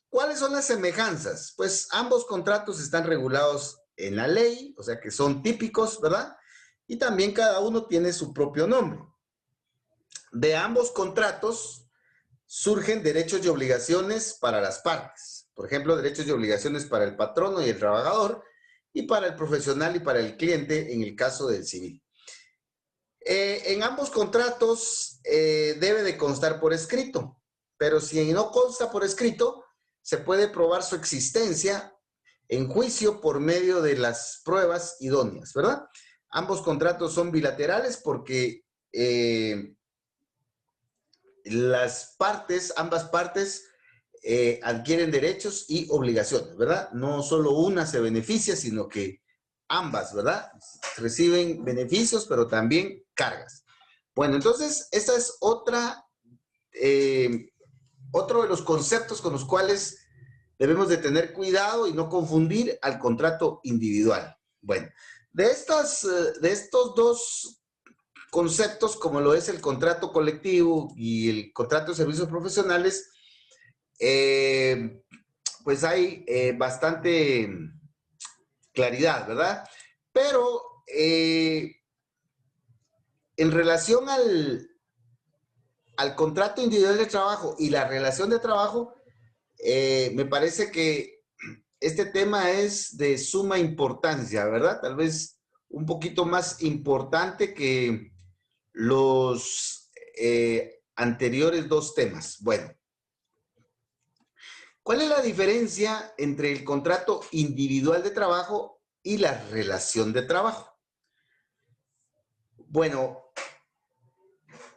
¿Cuáles son las semejanzas? Pues ambos contratos están regulados en la ley, o sea que son típicos, ¿verdad? Y también cada uno tiene su propio nombre. De ambos contratos surgen derechos y obligaciones para las partes. Por ejemplo, derechos y obligaciones para el patrono y el trabajador, y para el profesional y para el cliente en el caso del civil. En ambos contratos debe de constar por escrito, pero si no consta por escrito, se puede probar su existencia en juicio por medio de las pruebas idóneas, ¿verdad? Ambos contratos son bilaterales porque ambas partes adquieren derechos y obligaciones, ¿verdad? No solo una se beneficia, sino que ambas, ¿verdad? Reciben beneficios, pero también cargas. Bueno, entonces, esta es otra otro de los conceptos con los cuales debemos de tener cuidado y no confundir al contrato individual. Bueno, de estos dos conceptos, como lo es el contrato colectivo y el contrato de servicios profesionales, pues hay bastante claridad, ¿verdad? Pero en relación al contrato individual de trabajo y la relación de trabajo, me parece que este tema es de suma importancia, ¿verdad? Tal vez un poquito más importante que los anteriores dos temas. Bueno, ¿cuál es la diferencia entre el contrato individual de trabajo y la relación de trabajo? Bueno,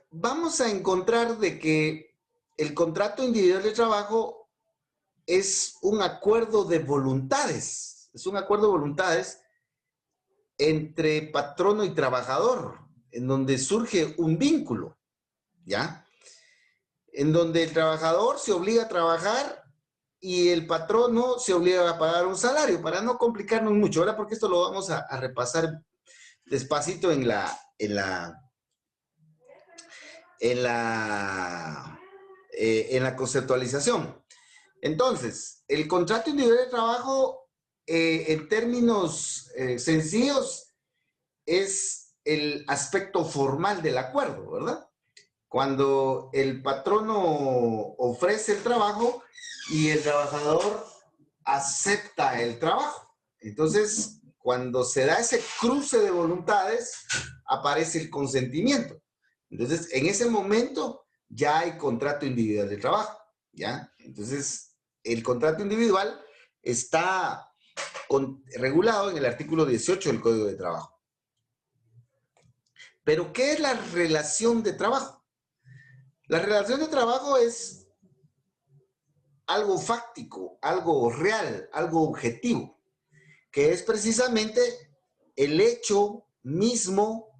vamos a encontrar de que el contrato individual de trabajo es un acuerdo de voluntades. Es un acuerdo de voluntades entre patrono y trabajador, en donde surge un vínculo, ¿ya? En donde el trabajador se obliga a trabajar y el patrono se obliga a pagar un salario, para no complicarnos mucho, ¿verdad? Porque esto lo vamos a repasar despacito en la conceptualización. Entonces, el contrato individual de trabajo, en términos sencillos, es el aspecto formal del acuerdo, ¿verdad? Cuando el patrono ofrece el trabajo y el trabajador acepta el trabajo. Entonces, cuando se da ese cruce de voluntades, aparece el consentimiento. Entonces, en ese momento ya hay contrato individual de trabajo, ¿ya? Entonces, el contrato individual está regulado en el artículo 18 del Código de Trabajo. Pero, ¿qué es la relación de trabajo? La relación de trabajo es algo fáctico, algo real, algo objetivo, que es precisamente el hecho mismo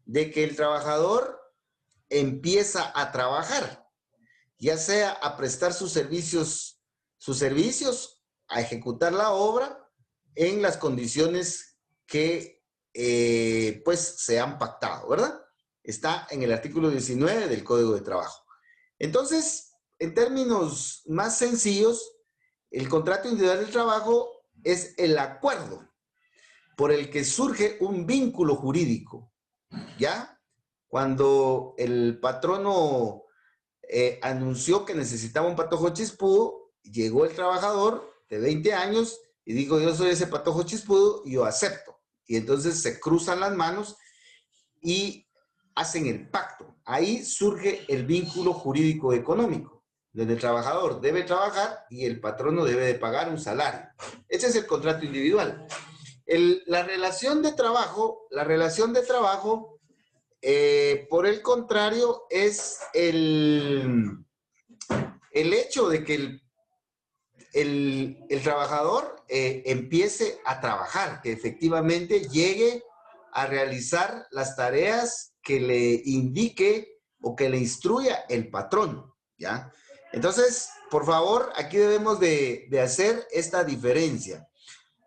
de que el trabajador empieza a trabajar, ya sea a prestar sus servicios, a ejecutar la obra en las condiciones que pues se han pactado, ¿verdad? Está en el artículo 19 del Código de Trabajo. Entonces, en términos más sencillos, el contrato individual del trabajo es el acuerdo por el que surge un vínculo jurídico, ¿ya? Cuando el patrono anunció que necesitaba un patojo chispudo, llegó el trabajador de 20 años y dijo, yo soy ese patojo chispudo y yo acepto. Y entonces se cruzan las manos y hacen el pacto. Ahí surge el vínculo jurídico económico, donde el trabajador debe trabajar y el patrono debe de pagar un salario. Ese es el contrato individual. La relación de trabajo, por el contrario, es el hecho de que el trabajador empiece a trabajar, que efectivamente llegue a realizar las tareas que le indique o que le instruya el patrón, ¿ya? Entonces, por favor, aquí debemos de hacer esta diferencia.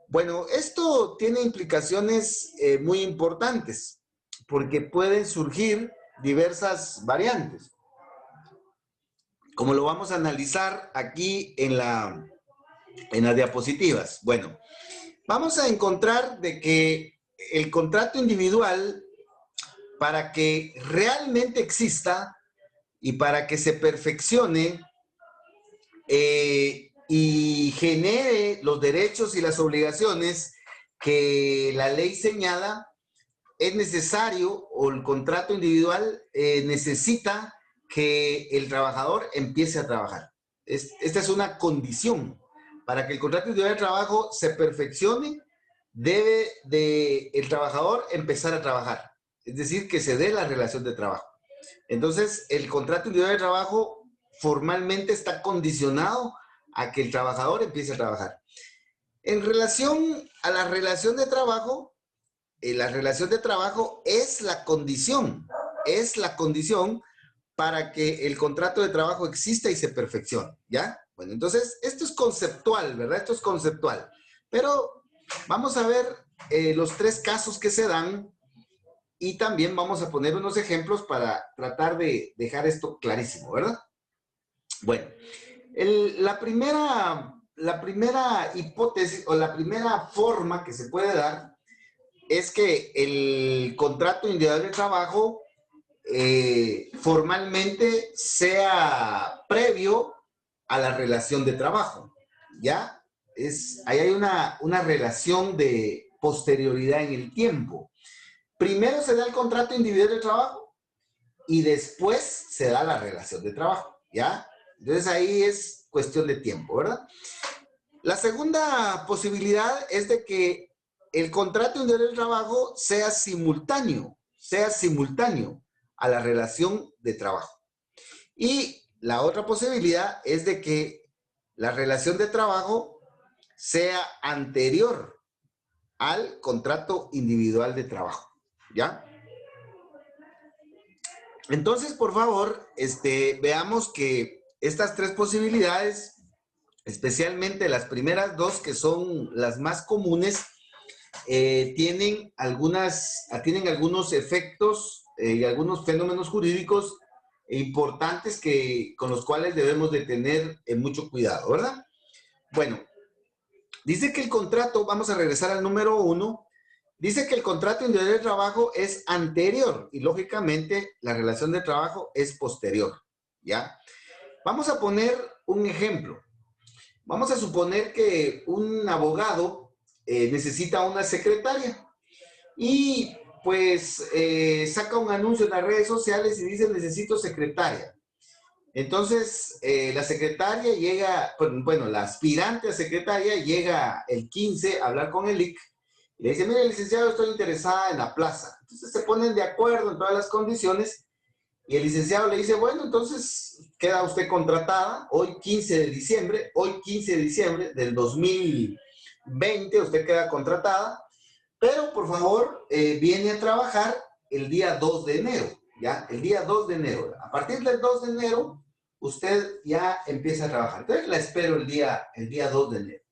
Bueno, esto tiene implicaciones muy importantes, porque pueden surgir diversas variantes, como lo vamos a analizar aquí en las diapositivas. Bueno, vamos a encontrar de que el contrato individual, para que realmente exista y para que se perfeccione y genere los derechos y las obligaciones que la ley señala, es necesario, o el contrato individual necesita que el trabajador empiece a trabajar. Esta es una condición. Para que el contrato individual de trabajo se perfeccione, debe el trabajador empezar a trabajar. Es decir, que se dé la relación de trabajo. Entonces, el contrato individual de trabajo formalmente está condicionado a que el trabajador empiece a trabajar. En relación a la relación de trabajo, la relación de trabajo es la condición para que el contrato de trabajo exista y se perfeccione, ¿ya? Bueno, entonces, esto es conceptual, ¿verdad? Esto es conceptual. Pero vamos a ver los tres casos que se dan y también vamos a poner unos ejemplos para tratar de dejar esto clarísimo, ¿verdad? Bueno, la primera hipótesis o la primera forma que se puede dar es que el contrato individual de trabajo formalmente sea previo a la relación de trabajo, ¿ya? Ahí hay una relación de posterioridad en el tiempo. Primero se da el contrato individual de trabajo y después se da la relación de trabajo, ¿ya? Entonces ahí es cuestión de tiempo, ¿verdad? La segunda posibilidad es de que el contrato individual de trabajo sea simultáneo a la relación de trabajo. Y la otra posibilidad es de que la relación de trabajo sea anterior al contrato individual de trabajo, ¿ya? Entonces, por favor, veamos que estas tres posibilidades, especialmente las primeras dos, que son las más comunes, tienen algunos efectos y algunos fenómenos jurídicos importantes con los cuales debemos de tener mucho cuidado, ¿verdad? Bueno, dice que el contrato, vamos a regresar al número 1, dice que el contrato individual de trabajo es anterior y lógicamente la relación de trabajo es posterior, ¿ya? Vamos a poner un ejemplo. Vamos a suponer que un abogado necesita una secretaria y pues saca un anuncio en las redes sociales y dice necesito secretaria. Entonces la secretaria llega, bueno, la aspirante a secretaria llega el 15 a hablar con el IC y le dice, mire licenciado, estoy interesada en la plaza. Entonces se ponen de acuerdo en todas las condiciones y el licenciado le dice, bueno, entonces queda usted contratada hoy 15 de diciembre del 2020, usted queda contratada, pero por favor viene a trabajar el día 2 de enero, ¿ya? El día 2 de enero. A partir del 2 de enero, usted ya empieza a trabajar. Entonces la espero el día 2 de enero.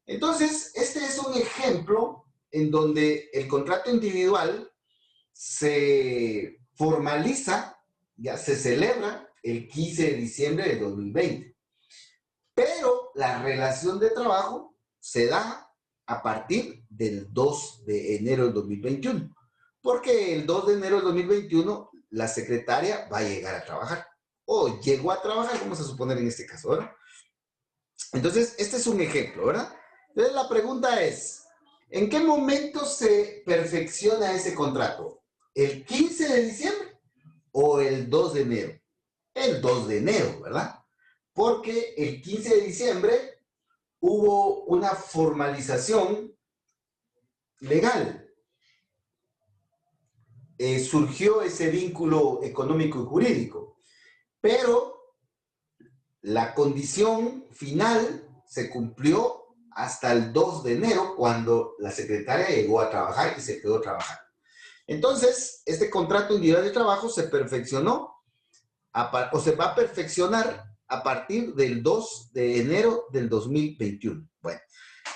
Entonces, este es un ejemplo en donde el contrato individual se formaliza, ya se celebra el 15 de diciembre de 2020. Pero la relación de trabajo se da a partir del 2 de enero del 2021. Porque el 2 de enero del 2021 la secretaria va a llegar a trabajar. O llegó a trabajar, vamos a suponer en este caso, ¿verdad? Entonces, este es un ejemplo, ¿verdad? Entonces, la pregunta es, ¿en qué momento se perfecciona ese contrato? ¿El 15 de diciembre o el 2 de enero? El 2 de enero, ¿verdad? Porque el 15 de diciembre hubo una formalización legal. Surgió ese vínculo económico y jurídico, pero la condición final se cumplió hasta el 2 de enero, cuando la secretaria llegó a trabajar y se quedó trabajando. Entonces, este contrato individual de trabajo se perfeccionó o se va a perfeccionar a partir del 2 de enero del 2021. Bueno,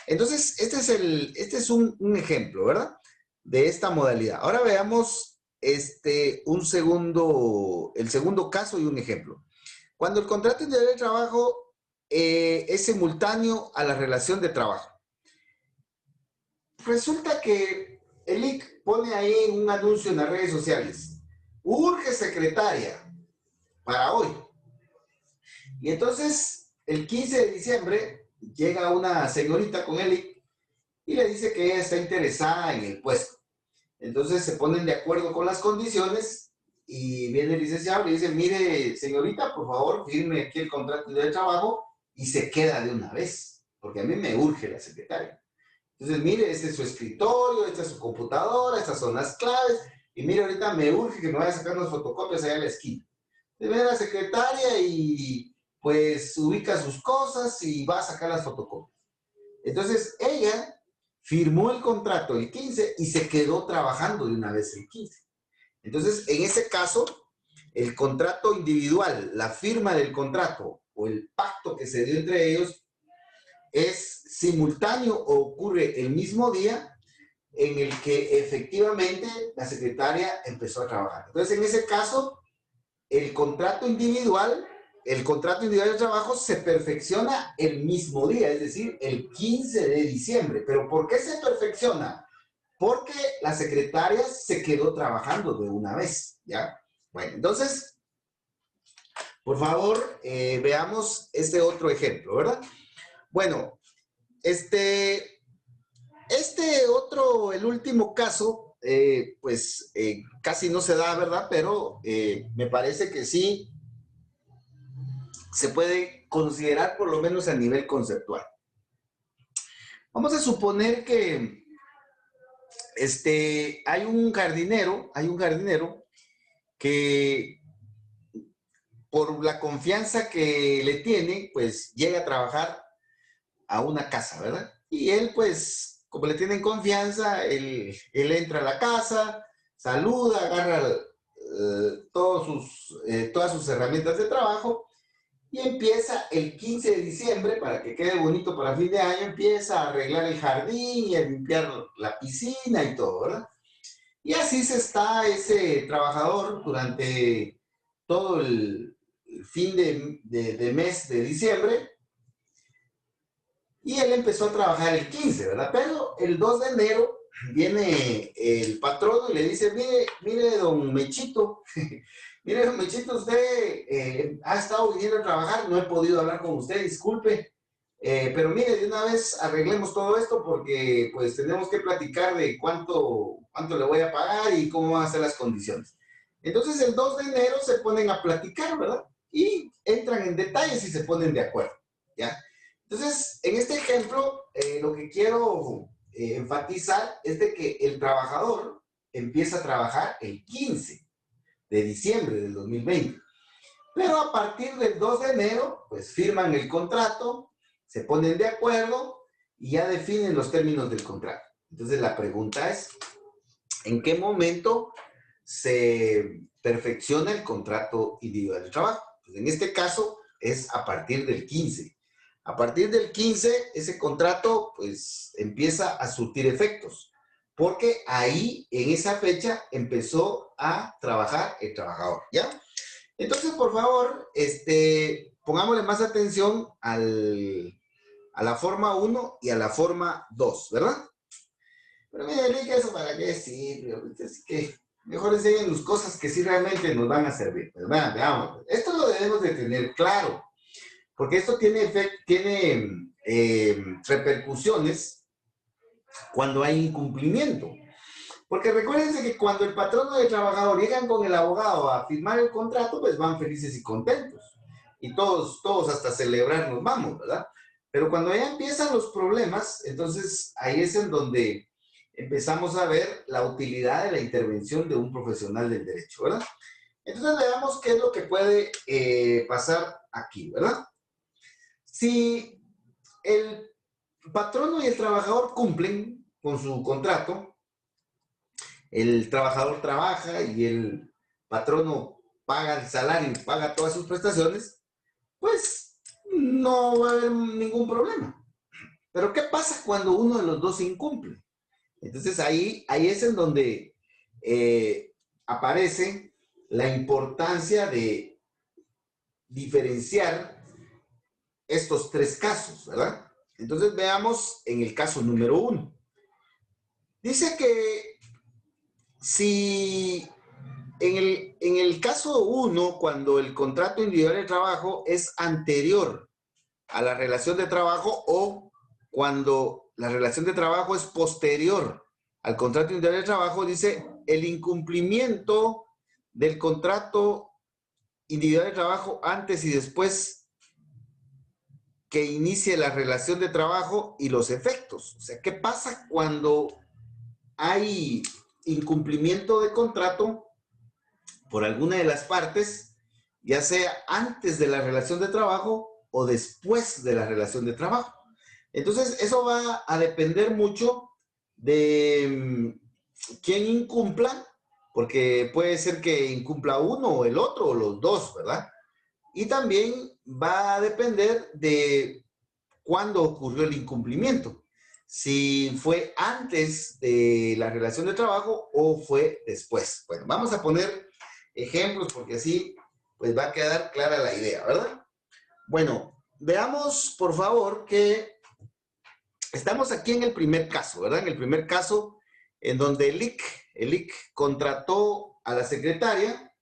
entonces este es un ejemplo, ¿verdad? De esta modalidad. Ahora veamos el segundo caso y un ejemplo. Cuando el contrato individual de trabajo es simultáneo a la relación de trabajo. Resulta que el IC pone ahí un anuncio en las redes sociales. Urge secretaria para hoy. Y entonces, el 15 de diciembre, llega una señorita con él y le dice que ella está interesada en el puesto. Entonces, se ponen de acuerdo con las condiciones y viene el licenciado y le dice, mire, señorita, por favor, firme aquí el contrato de trabajo y se queda de una vez, porque a mí me urge la secretaria. Entonces, mire, este es su escritorio, esta es su computadora, estas son las claves, y mire, ahorita me urge que me vaya a sacar unas fotocopias allá en la esquina. Viene la secretaria y pues ubica sus cosas y va a sacar las fotocopias. Entonces ella firmó el contrato el 15 y se quedó trabajando de una vez el 15. Entonces, en ese caso, el contrato individual, la firma del contrato o el pacto que se dio entre ellos es simultáneo o ocurre el mismo día en el que efectivamente la secretaria empezó a trabajar. Entonces, en ese caso, el contrato individual de trabajo se perfecciona el mismo día, es decir, el 15 de diciembre. ¿Pero por qué se perfecciona? Porque la secretaria se quedó trabajando de una vez, ¿ya? Bueno, entonces, por favor, veamos este otro ejemplo, ¿verdad? Bueno, este otro, el último caso, pues casi no se da, ¿verdad? Pero me parece que sí se puede considerar por lo menos a nivel conceptual. Vamos a suponer que hay un jardinero que por la confianza que le tiene, pues llega a trabajar a una casa, ¿verdad? Y él, pues, como le tienen confianza, él entra a la casa, saluda, agarra todas sus herramientas de trabajo y empieza el 15 de diciembre, para que quede bonito para fin de año, empieza a arreglar el jardín y a limpiar la piscina y todo, ¿verdad? Y así se está ese trabajador durante todo el fin de mes de diciembre, y él empezó a trabajar el 15, ¿verdad? Pero el 2 de enero viene el patrono y le dice, mire, don Mechito, mire, don Mechito, usted ha estado viniendo a trabajar, no he podido hablar con usted, disculpe, pero mire, de una vez arreglemos todo esto porque pues tenemos que platicar de cuánto le voy a pagar y cómo van a ser las condiciones. Entonces el 2 de enero se ponen a platicar, ¿verdad? Y entran en detalles y se ponen de acuerdo, ¿ya? Entonces, en este ejemplo, lo que quiero enfatizar es de que el trabajador empieza a trabajar el 15 de diciembre del 2020. Pero a partir del 2 de enero, pues firman el contrato, se ponen de acuerdo y ya definen los términos del contrato. Entonces, la pregunta es, ¿en qué momento se perfecciona el contrato individual de trabajo? Pues en este caso, es a partir del 15. A partir del 15, ese contrato pues empieza a surtir efectos, porque ahí, en esa fecha, empezó a trabajar el trabajador, ¿ya? Entonces, por favor, pongámosle más atención a la forma 1 y a la forma 2, ¿verdad? Pero mire, Enrique, ¿eso para qué sirve? Es que mejor enseñen cosas que sí realmente nos van a servir. Pues, veamos, esto lo debemos de tener claro. Porque esto tiene repercusiones cuando hay incumplimiento. Porque recuérdense que cuando el patrono y el trabajador llegan con el abogado a firmar el contrato, pues van felices y contentos. Y todos hasta celebrar nos vamos, ¿verdad? Pero cuando ya empiezan los problemas, entonces ahí es en donde empezamos a ver la utilidad de la intervención de un profesional del derecho, ¿verdad? Entonces veamos qué es lo que puede pasar aquí, ¿verdad? Si el patrono y el trabajador cumplen con su contrato, el trabajador trabaja y el patrono paga el salario y paga todas sus prestaciones, pues no va a haber ningún problema. Pero ¿qué pasa cuando uno de los dos incumple? Entonces ahí es en donde aparece la importancia de diferenciar estos tres casos, ¿verdad? Entonces veamos en el caso número 1. Dice que si en el caso 1, cuando el contrato individual de trabajo es anterior a la relación de trabajo o cuando la relación de trabajo es posterior al contrato individual de trabajo, dice el incumplimiento del contrato individual de trabajo antes y después que inicie la relación de trabajo y los efectos. O sea, ¿qué pasa cuando hay incumplimiento de contrato por alguna de las partes, ya sea antes de la relación de trabajo o después de la relación de trabajo? Entonces, eso va a depender mucho de quién incumpla, porque puede ser que incumpla uno o el otro o los dos, ¿verdad? Y también va a depender de cuándo ocurrió el incumplimiento. Si fue antes de la relación de trabajo o fue después. Bueno, vamos a poner ejemplos porque así pues va a quedar clara la idea, ¿verdad? Bueno, veamos por favor que estamos aquí en el primer caso, ¿verdad? En el primer caso en donde el IC contrató a la secretaria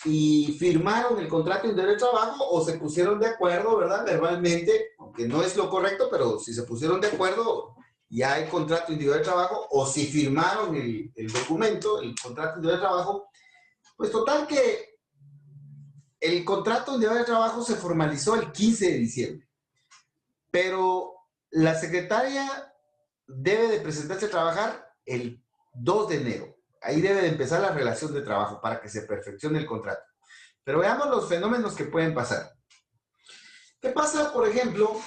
y firmaron el contrato individual de trabajo o se pusieron de acuerdo, ¿verdad? Verbalmente, aunque no es lo correcto, pero si se pusieron de acuerdo, ya hay contrato individual de trabajo, o si firmaron el documento, el contrato individual de trabajo, pues total que el contrato individual de trabajo se formalizó el 15 de diciembre, pero la secretaria debe de presentarse a trabajar el 2 de enero. Ahí debe de empezar la relación de trabajo para que se perfeccione el contrato. Pero veamos los fenómenos que pueden pasar. ¿Qué pasa, por ejemplo,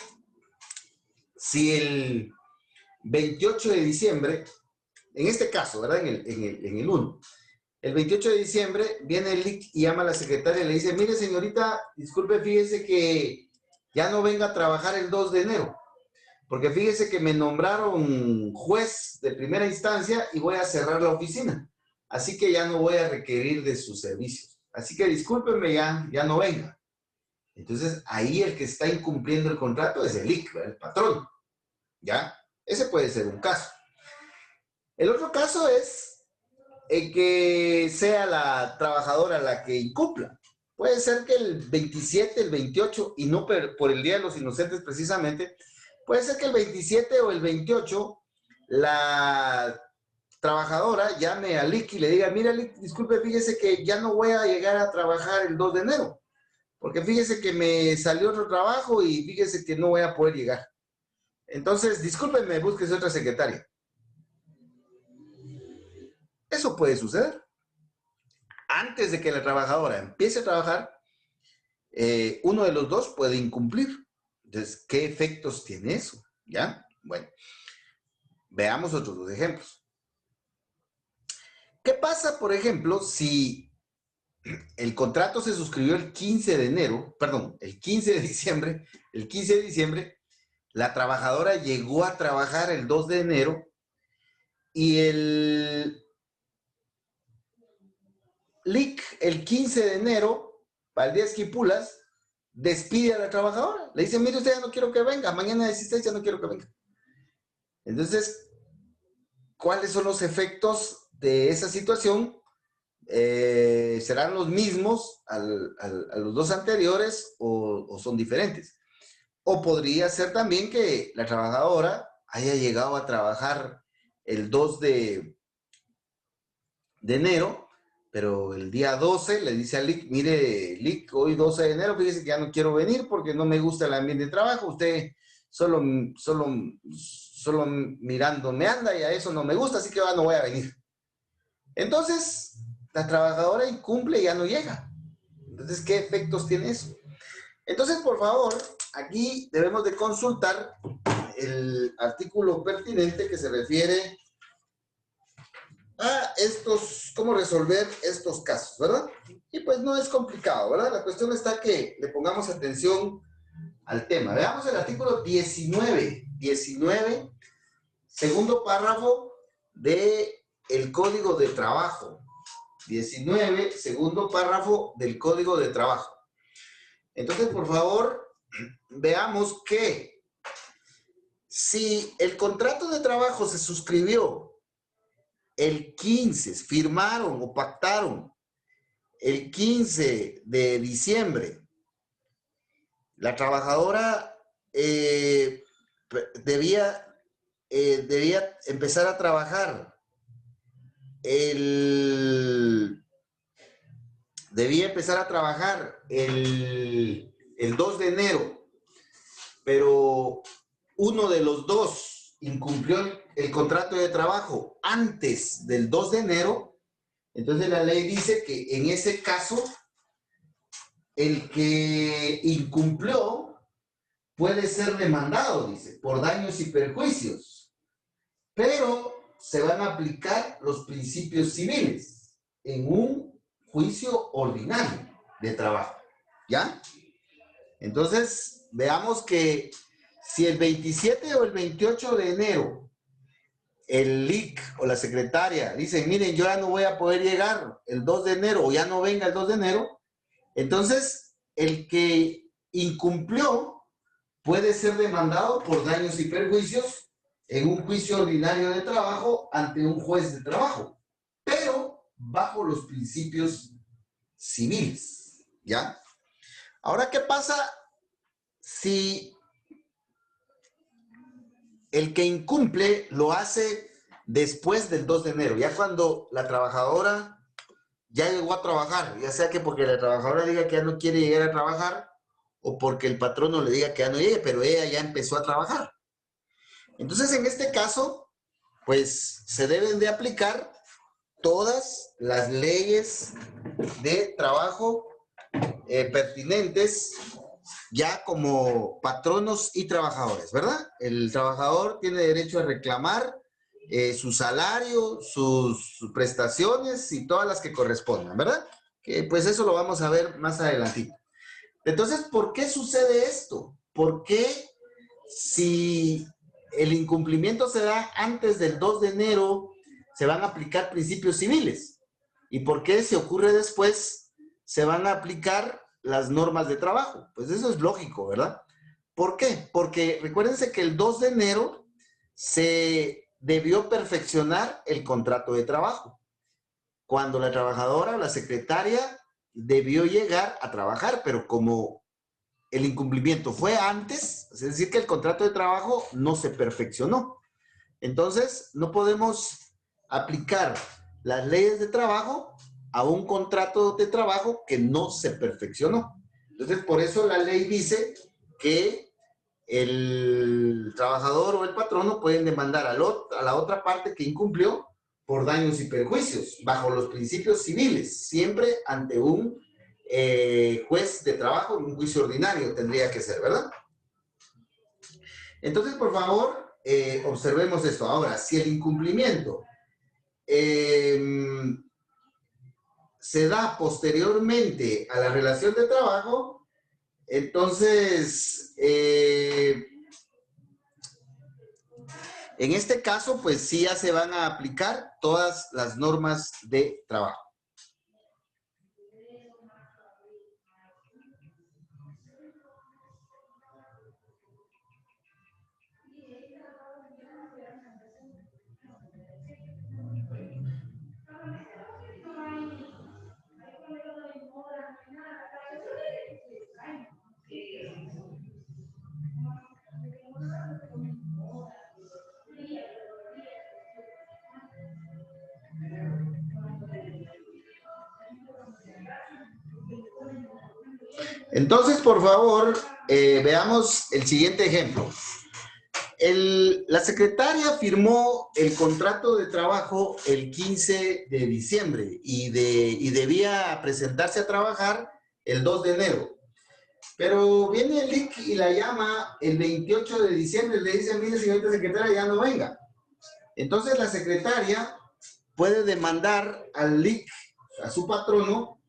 si el 28 de diciembre, en este caso, ¿verdad? En el 1, el 28 de diciembre viene el IC y llama a la secretaria y le dice, mire señorita, disculpe, fíjese que ya no venga a trabajar el 2 de enero, porque fíjese que me nombraron juez de primera instancia y voy a cerrar la oficina, así que ya no voy a requerir de sus servicios. Así que discúlpeme, ya no venga. Entonces, ahí el que está incumpliendo el contrato es el IC, el patrón. ¿Ya? Ese puede ser un caso. El otro caso es que sea la trabajadora la que incumpla. Puede ser que el 27, el 28, y no por el Día de los Inocentes precisamente, puede ser que el 27 o el 28 la trabajadora llame a Lick y le diga, mira Lick, disculpe, fíjese que ya no voy a llegar a trabajar el 2 de enero, porque fíjese que me salió otro trabajo y fíjese que no voy a poder llegar. Entonces, discúlpenme, búsquese otra secretaria. Eso puede suceder. Antes de que la trabajadora empiece a trabajar, uno de los dos puede incumplir. Entonces, ¿qué efectos tiene eso? ¿Ya? Bueno, veamos otros dos ejemplos. ¿Qué pasa, por ejemplo, si el contrato se suscribió el 15 de enero, perdón, el 15 de diciembre, la trabajadora llegó a trabajar el 2 de enero y el LIC el 15 de enero, para el día de Esquipulas, despide a la trabajadora. Le dice, mire usted, ya no quiero que venga, mañana 16 ya no quiero que venga. Entonces, ¿cuáles son los efectos de esa situación? ¿Serán los mismos a los dos anteriores o son diferentes? O podría ser también que la trabajadora haya llegado a trabajar el 2 de enero, pero el día 12 le dice a Lick, mire, Lick, hoy 12 de enero, fíjese que ya no quiero venir porque no me gusta el ambiente de trabajo, usted solo mirando me anda y a eso no me gusta, así que ya no voy a venir. Entonces, la trabajadora incumple y ya no llega. Entonces, ¿qué efectos tiene eso? Entonces, por favor, aquí debemos de consultar el artículo pertinente que se refiere a cómo resolver estos casos, ¿verdad? Y pues no es complicado, ¿verdad? La cuestión está que le pongamos atención al tema. Veamos el artículo 19, segundo párrafo del Código de Trabajo. 19, segundo párrafo del Código de Trabajo. Entonces, por favor, veamos que si el contrato de trabajo se suscribió el 15, firmaron o pactaron el 15 de diciembre, la trabajadora debía empezar a trabajar el 2 de enero, pero uno de los dos incumplió el contrato de trabajo antes del 2 de enero, entonces la ley dice que en ese caso el que incumplió puede ser demandado, dice, por daños y perjuicios, pero se van a aplicar los principios civiles. en un juicio ordinario de trabajo, ¿ya? Entonces, veamos que si el 27 o el 28 de enero el LIC o la secretaria dicen, miren, yo ya no voy a poder llegar el 2 de enero o ya no venga el 2 de enero, entonces el que incumplió puede ser demandado por daños y perjuicios en un juicio ordinario de trabajo ante un juez de trabajo, pero bajo los principios civiles, ¿ya? Ahora, ¿qué pasa si el que incumple lo hace después del 2 de enero? Ya cuando la trabajadora ya llegó a trabajar, ya sea que porque la trabajadora diga que ya no quiere llegar a trabajar o porque el patrono le diga que ya no llegue, pero ella ya empezó a trabajar. Entonces, en este caso, pues se deben de aplicar todas las leyes de trabajo pertinentes ya como patronos y trabajadores, ¿verdad? El trabajador tiene derecho a reclamar su salario, sus prestaciones y todas las que correspondan, ¿verdad? Que pues eso lo vamos a ver más adelantito. Entonces, ¿por qué sucede esto? ¿Por qué si el incumplimiento se da antes del 2 de enero se van a aplicar principios civiles? ¿Y por qué si ocurre después se van a aplicar las normas de trabajo? Pues eso es lógico, ¿verdad? ¿Por qué? Porque recuérdense que el 2 de enero se debió perfeccionar el contrato de trabajo, cuando la trabajadora o la secretaria debió llegar a trabajar, pero como el incumplimiento fue antes, es decir, que el contrato de trabajo no se perfeccionó. Entonces, no podemos aplicar las leyes de trabajo a un contrato de trabajo que no se perfeccionó. Entonces, por eso la ley dice que el trabajador o el patrono pueden demandar a la otra parte que incumplió por daños y perjuicios, bajo los principios civiles, siempre ante un juez de trabajo, en un juicio ordinario tendría que ser, ¿verdad? Entonces, por favor, observemos esto. Ahora, si el incumplimiento se da posteriormente a la relación de trabajo, entonces, en este caso, pues sí ya se van a aplicar todas las normas de trabajo. Entonces, por favor, veamos el siguiente ejemplo. La secretaria firmó el contrato de trabajo el 15 de diciembre y debía presentarse a trabajar el 2 de enero. Pero viene el LIC y la llama el 28 de diciembre y le dice, mire, señorita secretaria, ya no venga. Entonces, la secretaria puede demandar al LIC, a su patrono,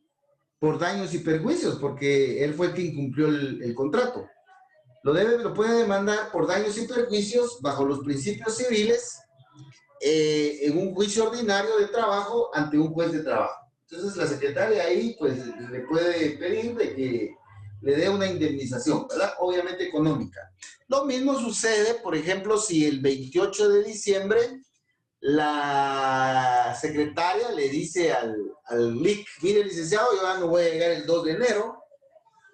por daños y perjuicios, porque él fue el que incumplió el contrato. Lo puede demandar por daños y perjuicios bajo los principios civiles en un juicio ordinario de trabajo ante un juez de trabajo. Entonces la secretaria ahí pues le puede pedir de que le dé una indemnización, ¿verdad? Obviamente económica. Lo mismo sucede, por ejemplo, si el 28 de diciembre la secretaria le dice al LIC, mire licenciado, yo ya no voy a llegar el 2 de enero,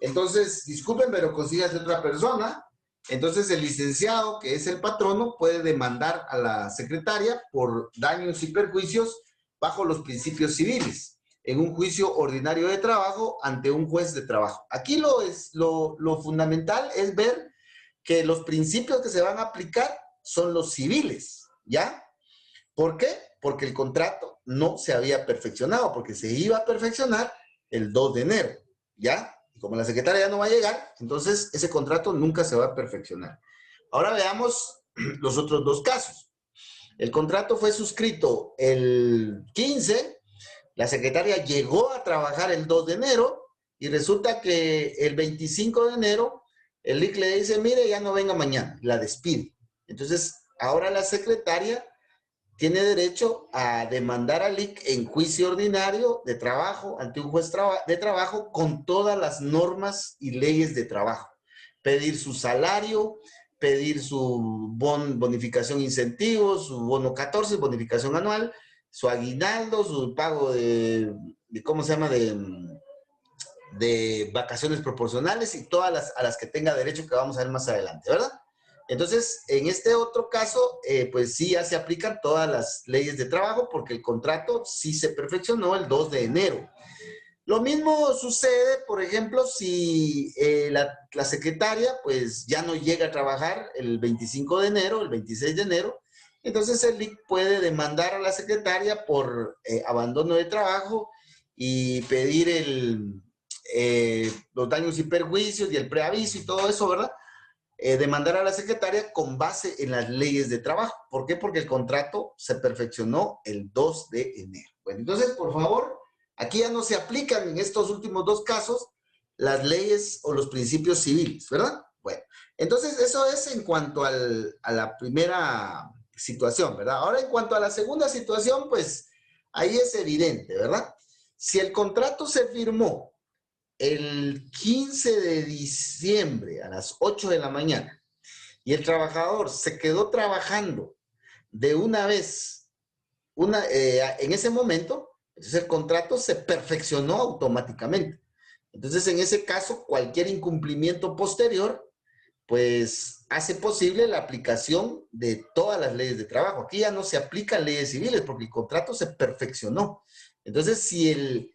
entonces, disculpen, pero consígase otra persona. Entonces, el licenciado, que es el patrono, puede demandar a la secretaria por daños y perjuicios bajo los principios civiles, en un juicio ordinario de trabajo ante un juez de trabajo. Aquí lo fundamental es ver que los principios que se van a aplicar son los civiles, ¿ya? ¿Por qué? Porque el contrato no se había perfeccionado, porque se iba a perfeccionar el 2 de enero, ¿ya? Como la secretaria ya no va a llegar, entonces ese contrato nunca se va a perfeccionar. Ahora veamos los otros dos casos. El contrato fue suscrito el 15, La secretaria llegó a trabajar el 2 de enero y resulta que el 25 de enero el LIC le dice, mire, ya no venga mañana, la despide. Entonces, ahora la secretaria tiene derecho a demandar al LIC en juicio ordinario de trabajo ante un juez de trabajo con todas las normas y leyes de trabajo. Pedir su salario, pedir su bonificación incentivos, su bono 14, bonificación anual, su aguinaldo, su pago de ¿cómo se llama? De vacaciones proporcionales y todas a las que tenga derecho, que vamos a ver más adelante, ¿verdad? Entonces, en este otro caso, pues sí ya se aplican todas las leyes de trabajo porque el contrato sí se perfeccionó el 2 de enero. Lo mismo sucede, por ejemplo, si la secretaria pues ya no llega a trabajar el 25 de enero, el 26 de enero, entonces el LIC puede demandar a la secretaria por abandono de trabajo y pedir los daños y perjuicios y el preaviso y todo eso, ¿verdad? Demandar a la secretaria con base en las leyes de trabajo. ¿Por qué? Porque el contrato se perfeccionó el 2 de enero. Bueno, entonces, por favor, aquí ya no se aplican en estos últimos dos casos las leyes o los principios civiles, ¿verdad? Bueno, entonces eso es en cuanto a la primera situación, ¿verdad? Ahora, en cuanto a la segunda situación, pues ahí es evidente, ¿verdad? Si el contrato se firmó el 15 de diciembre a las 8 de la mañana y el trabajador se quedó trabajando de una vez en ese momento, entonces el contrato se perfeccionó automáticamente. Entonces, en ese caso, cualquier incumplimiento posterior, pues hace posible la aplicación de todas las leyes de trabajo. Aquí ya no se aplican leyes civiles porque el contrato se perfeccionó. Entonces, si el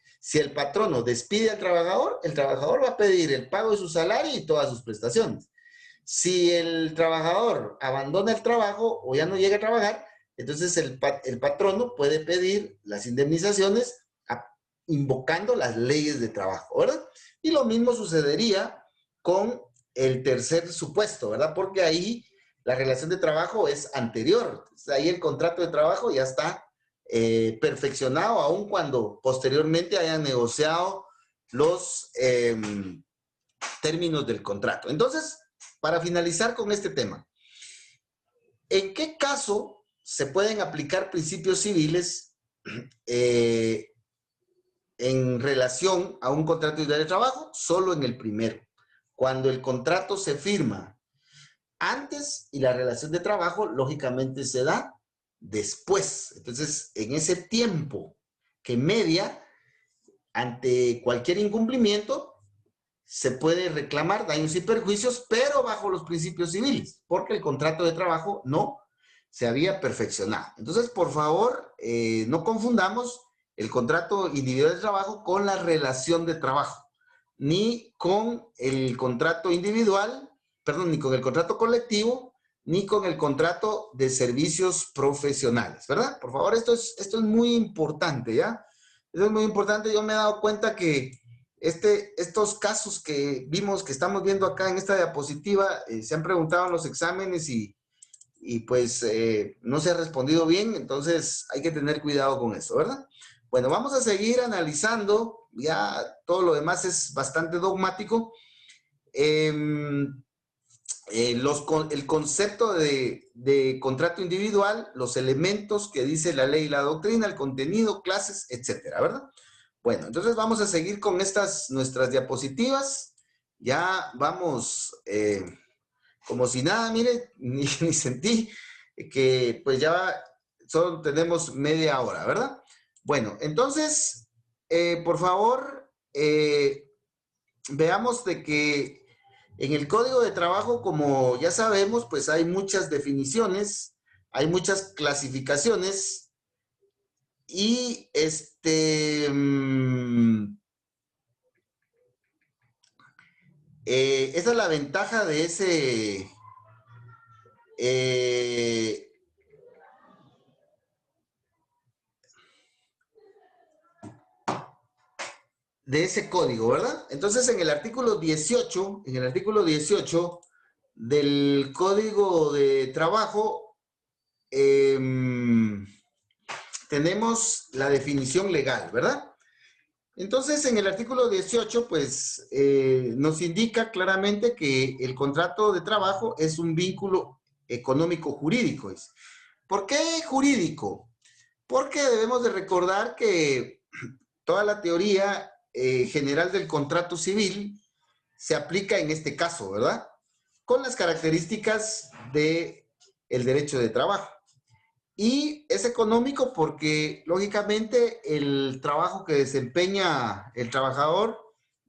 patrono despide al trabajador, el trabajador va a pedir el pago de su salario y todas sus prestaciones. Si el trabajador abandona el trabajo o ya no llega a trabajar, entonces el patrono puede pedir las indemnizaciones invocando las leyes de trabajo, ¿verdad? Y lo mismo sucedería con el tercer supuesto, ¿verdad? Porque ahí la relación de trabajo es anterior. Entonces, ahí el contrato de trabajo ya está perfeccionado, aun cuando posteriormente hayan negociado los términos del contrato. Entonces, para finalizar con este tema, ¿en qué caso se pueden aplicar principios civiles en relación a un contrato individual de trabajo? Solo en el primero, cuando el contrato se firma antes y la relación de trabajo, lógicamente, se da después. Entonces, en ese tiempo que media, ante cualquier incumplimiento, se puede reclamar daños y perjuicios, pero bajo los principios civiles, porque el contrato de trabajo no se había perfeccionado. Entonces, por favor, no confundamos el contrato individual de trabajo con la relación de trabajo, ni con el contrato individual, perdón, ni con el contrato colectivo, ni con el contrato de servicios profesionales, ¿verdad? Por favor, esto es muy importante, ¿ya? Esto es muy importante. Yo me he dado cuenta que estos casos que vimos, que estamos viendo acá en esta diapositiva, se han preguntado en los exámenes y pues no se ha respondido bien, entonces hay que tener cuidado con eso, ¿verdad? Bueno, vamos a seguir analizando, ya todo lo demás es bastante dogmático. El concepto de contrato individual, los elementos que dice la ley y la doctrina, el contenido, clases, etcétera, ¿verdad? Bueno, entonces vamos a seguir con nuestras diapositivas. Ya vamos, como si nada, mire, ni sentí que pues ya solo tenemos media hora, ¿verdad? Bueno, entonces, por favor, veamos de que en el Código de Trabajo, como ya sabemos, pues hay muchas definiciones, hay muchas clasificaciones y esa es la ventaja de ese código, ¿verdad? Entonces, en el artículo 18 del Código de Trabajo, tenemos la definición legal, ¿verdad? Entonces, en el artículo 18, pues, nos indica claramente que el contrato de trabajo es un vínculo económico jurídico. ¿Por qué jurídico? Porque debemos de recordar que toda la teoría general del contrato civil se aplica en este caso, ¿verdad? Con las características del derecho de trabajo. Y es económico porque, lógicamente, el trabajo que desempeña el trabajador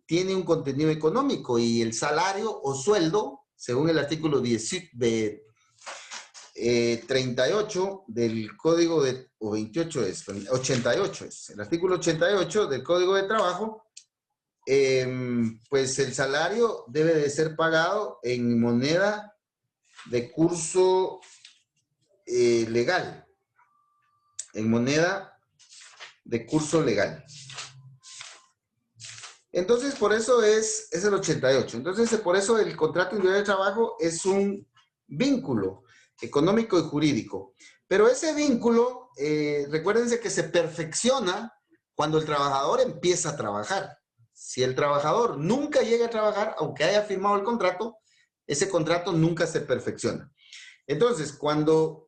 tiene un contenido económico y el salario o sueldo, según el artículo 38 del Código de, o 28 es, 88 es, el artículo 88 del Código de Trabajo, pues el salario debe de ser pagado en moneda de curso legal, en moneda de curso legal. Entonces, por eso es el 88. Entonces, por eso el contrato individual de trabajo es un vínculo económico y jurídico. Pero ese vínculo, recuérdense que se perfecciona cuando el trabajador empieza a trabajar. Si el trabajador nunca llega a trabajar, aunque haya firmado el contrato, ese contrato nunca se perfecciona. Entonces, cuando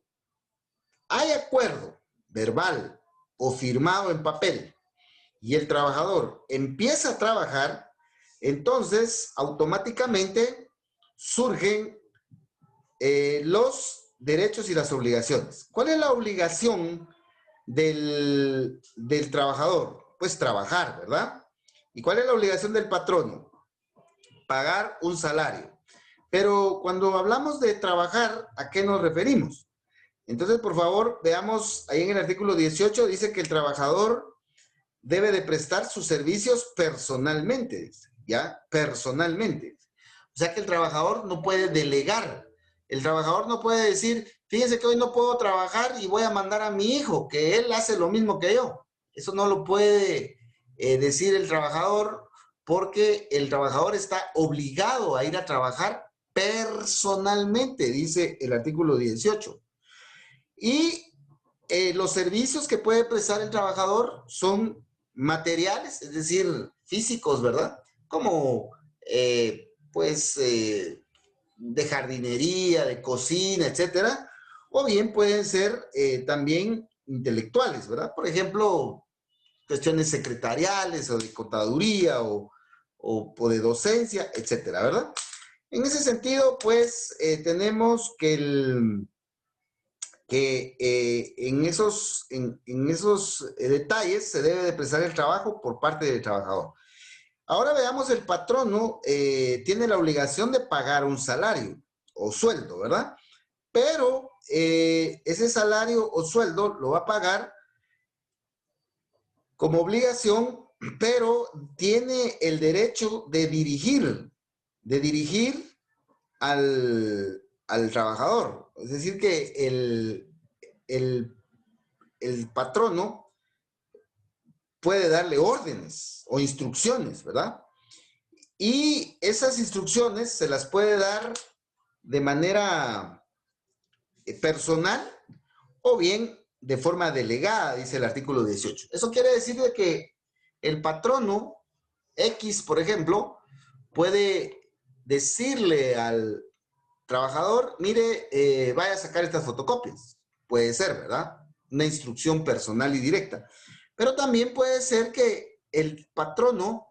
hay acuerdo verbal o firmado en papel y el trabajador empieza a trabajar, entonces automáticamente surgen los derechos y las obligaciones. ¿Cuál es la obligación del trabajador? Pues trabajar, ¿verdad? ¿Y cuál es la obligación del patrono? Pagar un salario. Pero cuando hablamos de trabajar, ¿a qué nos referimos? Entonces, por favor, veamos ahí en el artículo 18, dice que el trabajador debe de prestar sus servicios personalmente, ¿ya? Personalmente. O sea que el trabajador no puede delegar. El trabajador no puede decir, fíjense que hoy no puedo trabajar y voy a mandar a mi hijo, que él hace lo mismo que yo. Eso no lo puede decir el trabajador porque el trabajador está obligado a ir a trabajar personalmente, dice el artículo 18. Y los servicios que puede prestar el trabajador son materiales, es decir, físicos, ¿verdad? Como, de jardinería, de cocina, etcétera. O bien pueden ser también intelectuales, ¿verdad? Por ejemplo, cuestiones secretariales o de contaduría o de docencia, etcétera, ¿verdad? En ese sentido, pues, tenemos que en esos detalles se debe de prestar el trabajo por parte del trabajador. Ahora veamos, el patrono tiene la obligación de pagar un salario o sueldo, ¿verdad? Pero ese salario o sueldo lo va a pagar como obligación, pero tiene el derecho de dirigir al trabajador. Es decir, que el patrono puede darle órdenes o instrucciones, ¿verdad? Y esas instrucciones se las puede dar de manera personal o bien de forma delegada, dice el artículo 18. Eso quiere decir de que el patrono X, por ejemplo, puede decirle al trabajador, mire, vaya a sacar estas fotocopias. Puede ser, ¿verdad? Una instrucción personal y directa. Pero también puede ser que el patrono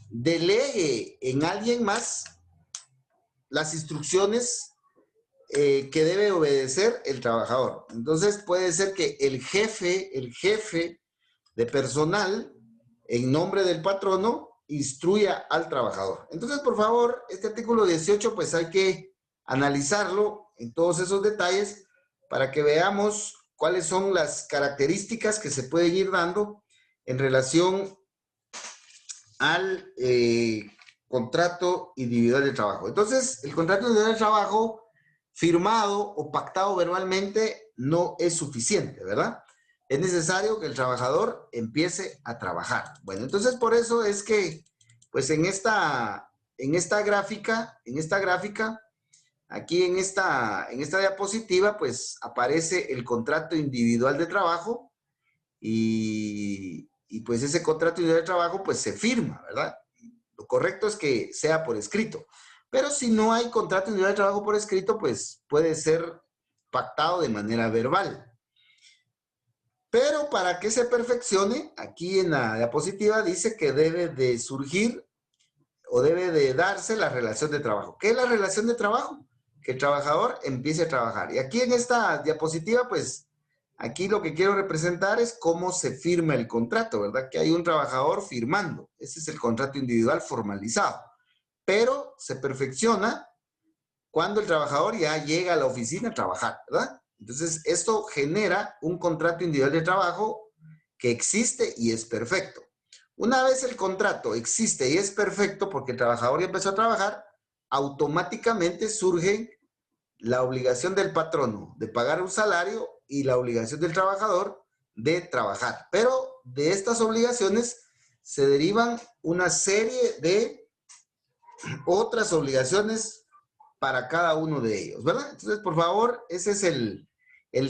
delegue en alguien más las instrucciones que debe obedecer el trabajador. Entonces puede ser que el jefe de personal, en nombre del patrono, instruya al trabajador. Entonces, por favor, este artículo 18, pues hay que analizarlo en todos esos detalles para que veamos cuáles son las características que se pueden ir dando en relación al contrato individual de trabajo. Entonces, el contrato individual de trabajo firmado o pactado verbalmente no es suficiente, ¿verdad? Es necesario que el trabajador empiece a trabajar. Bueno, entonces por eso es que, pues en esta gráfica, aquí en esta diapositiva, pues aparece el contrato individual de trabajo y pues ese contrato individual de trabajo pues se firma, ¿verdad? Lo correcto es que sea por escrito. Pero si no hay contrato individual de trabajo por escrito, pues puede ser pactado de manera verbal. Pero para que se perfeccione, aquí en la diapositiva dice que debe de surgir o debe de darse la relación de trabajo. ¿Qué es la relación de trabajo? Que el trabajador empiece a trabajar. Y aquí en esta diapositiva, pues, aquí lo que quiero representar es cómo se firma el contrato, ¿verdad? Que hay un trabajador firmando. Ese es el contrato individual formalizado. Pero se perfecciona cuando el trabajador ya llega a la oficina a trabajar, ¿verdad? Entonces, esto genera un contrato individual de trabajo que existe y es perfecto. Una vez el contrato existe y es perfecto porque el trabajador ya empezó a trabajar, automáticamente surge la obligación del patrono de pagar un salario y la obligación del trabajador de trabajar. Pero de estas obligaciones se derivan una serie de otras obligaciones para cada uno de ellos, ¿verdad? Entonces, por favor, ese es el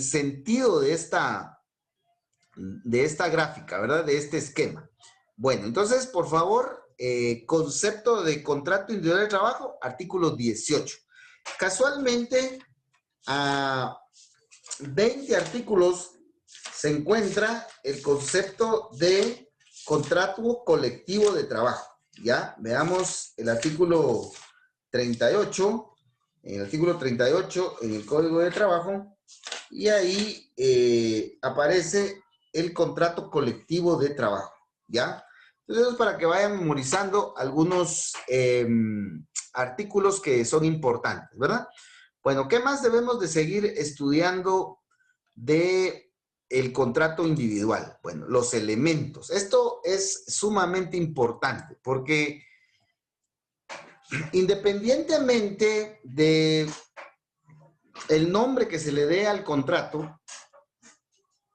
sentido de esta gráfica, ¿verdad? De este esquema. Bueno, entonces, por favor, concepto de contrato individual de trabajo, artículo 18. Casualmente, a 20 artículos se encuentra el concepto de contrato colectivo de trabajo. Ya, veamos el artículo 38. En el artículo 38, en el Código de Trabajo, y ahí aparece el contrato colectivo de trabajo, ¿ya? Entonces, para que vayan memorizando algunos artículos que son importantes, ¿verdad? Bueno, ¿qué más debemos de seguir estudiando de el contrato individual? Bueno, los elementos. Esto es sumamente importante porque independientemente de el nombre que se le dé al contrato,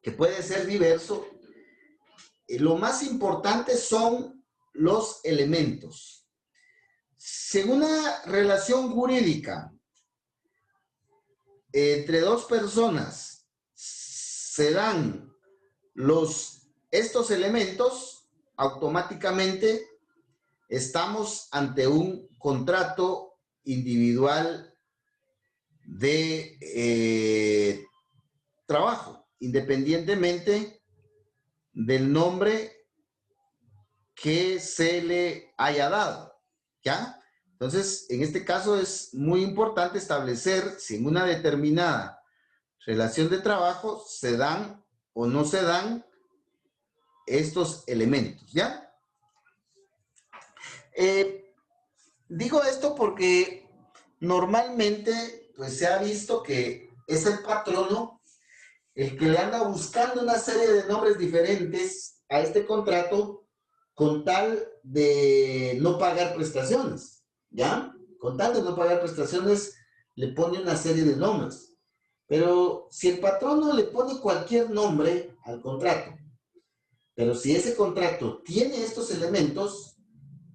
que puede ser diverso, lo más importante son los elementos. Según una relación jurídica entre dos personas se dan estos elementos, automáticamente estamos ante un contrato individual de trabajo, independientemente del nombre que se le haya dado, ¿ya? Entonces, en este caso es muy importante establecer si en una determinada relación de trabajo se dan o no se dan estos elementos, ¿ya? Digo esto porque normalmente pues se ha visto que es el patrono el que le anda buscando una serie de nombres diferentes a este contrato con tal de no pagar prestaciones, ¿ya? Con tal de no pagar prestaciones le pone una serie de nombres. Pero si el patrono le pone cualquier nombre al contrato, pero si ese contrato tiene estos elementos,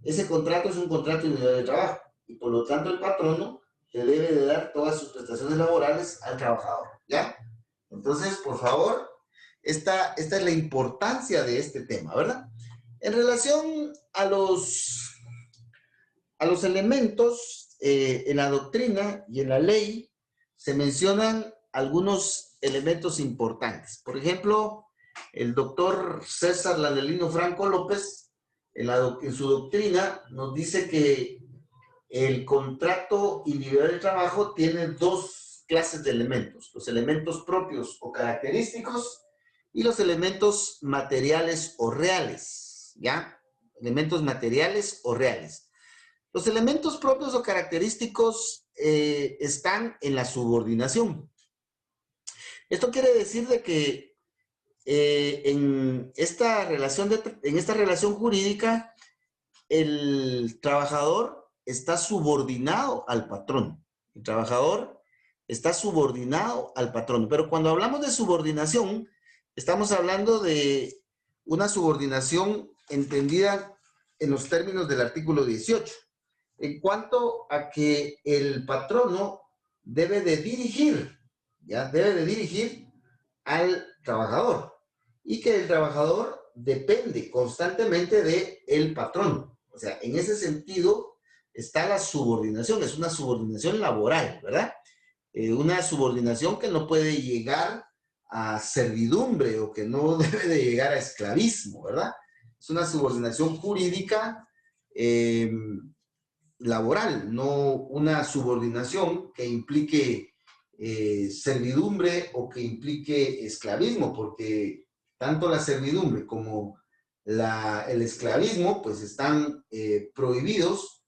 ese contrato es un contrato individual de trabajo y por lo tanto el patrono le debe de dar todas sus prestaciones laborales al trabajador, ¿ya? Entonces, por favor, esta es la importancia de este tema, ¿verdad? En relación a los elementos, en la doctrina y en la ley se mencionan algunos elementos importantes. Por ejemplo, el doctor César Landelino Franco López, en su doctrina, nos dice que el contrato individual de trabajo tiene dos clases de elementos: los elementos propios o característicos y los elementos materiales o reales, ¿ya? Elementos materiales o reales. Los elementos propios o característicos están en la subordinación. Esto quiere decir de que en esta relación jurídica, el trabajador está subordinado al patrón. El trabajador está subordinado al patrón. Pero cuando hablamos de subordinación, estamos hablando de una subordinación entendida en los términos del artículo 18, en cuanto a que el patrono debe de dirigir, ¿ya? Debe de dirigir al trabajador. y que el trabajador depende constantemente del patrón. O sea, en ese sentido está la subordinación, es una subordinación laboral, ¿verdad? Una subordinación que no puede llegar a servidumbre o que no debe de llegar a esclavismo, ¿verdad? Es una subordinación jurídica laboral, no una subordinación que implique servidumbre o que implique esclavismo, porque tanto la servidumbre como el esclavismo pues están prohibidos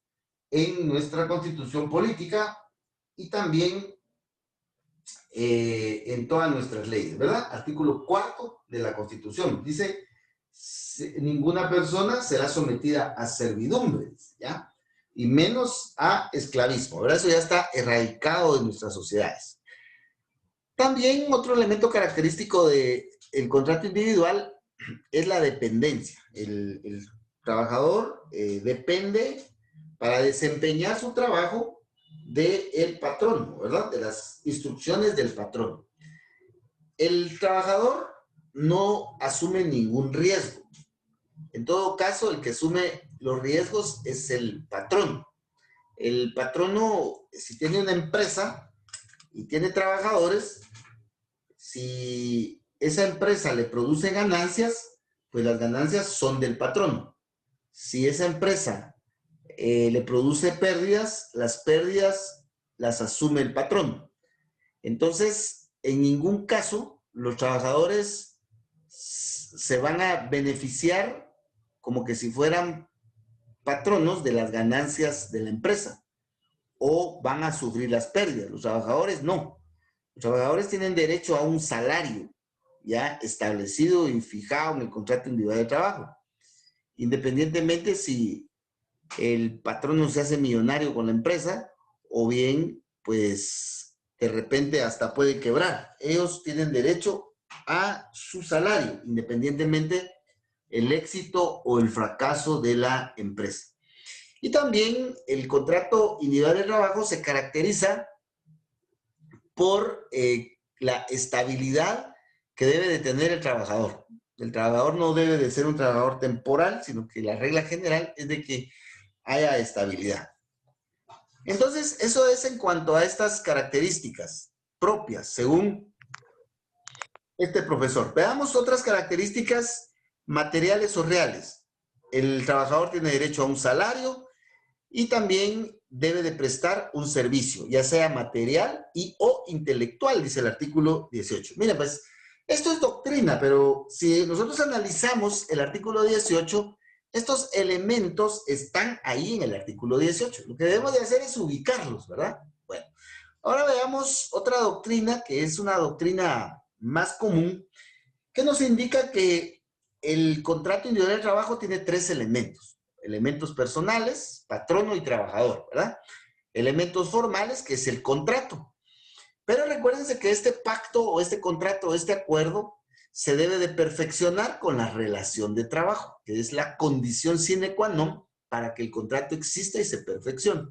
en nuestra constitución política y también en todas nuestras leyes, ¿verdad? Artículo 4 de la Constitución dice, ninguna persona será sometida a servidumbre, ¿ya? Y menos a esclavismo, ¿verdad? Eso ya está erradicado de nuestras sociedades. También otro elemento característico del contrato individual es la dependencia. El trabajador depende para desempeñar su trabajo del patrón, ¿verdad? De las instrucciones del patrón. El trabajador no asume ningún riesgo. En todo caso, el que asume los riesgos es el patrón. El patrono, si tiene una empresa y tiene trabajadores, si esa empresa le produce ganancias, pues las ganancias son del patrón. Si esa empresa le produce pérdidas, las pérdidas las asume el patrón. Entonces, en ningún caso los trabajadores se van a beneficiar como que si fueran patronos de las ganancias de la empresa o van a sufrir las pérdidas. Los trabajadores no. Los trabajadores tienen derecho a un salario ya establecido y fijado en el contrato individual de trabajo, independientemente si el patrón no se hace millonario con la empresa o bien, pues, de repente hasta puede quebrar. Ellos tienen derecho a su salario, independientemente el éxito o el fracaso de la empresa. Y también el contrato individual de trabajo se caracteriza por la estabilidad que debe de tener el trabajador. El trabajador no debe de ser un trabajador temporal, sino que la regla general es de que haya estabilidad. Entonces, eso es en cuanto a estas características propias, según este profesor. Veamos otras características materiales o reales. El trabajador tiene derecho a un salario y también debe de prestar un servicio, ya sea material y o intelectual, dice el artículo 18. Miren, pues, esto es doctrina, pero si nosotros analizamos el artículo 18, estos elementos están ahí en el artículo 18. Lo que debemos de hacer es ubicarlos, ¿verdad? Bueno, ahora veamos otra doctrina que es una doctrina más común, que nos indica que el contrato individual de trabajo tiene tres elementos. Elementos personales, patrono y trabajador, ¿verdad? Elementos formales, que es el contrato. Pero recuérdense que este pacto o este contrato o este acuerdo se debe de perfeccionar con la relación de trabajo, que es la condición sine qua non para que el contrato exista y se perfeccione.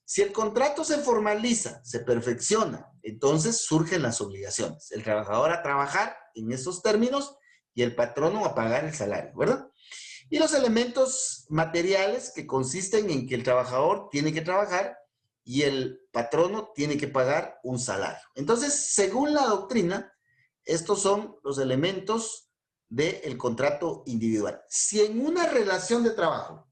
Si el contrato se formaliza, se perfecciona, entonces surgen las obligaciones. El trabajador a trabajar en esos términos y el patrono a pagar el salario, ¿verdad? Y los elementos materiales que consisten en que el trabajador tiene que trabajar y el patrono tiene que pagar un salario. Entonces, según la doctrina, estos son los elementos del contrato individual. Si en una relación de trabajo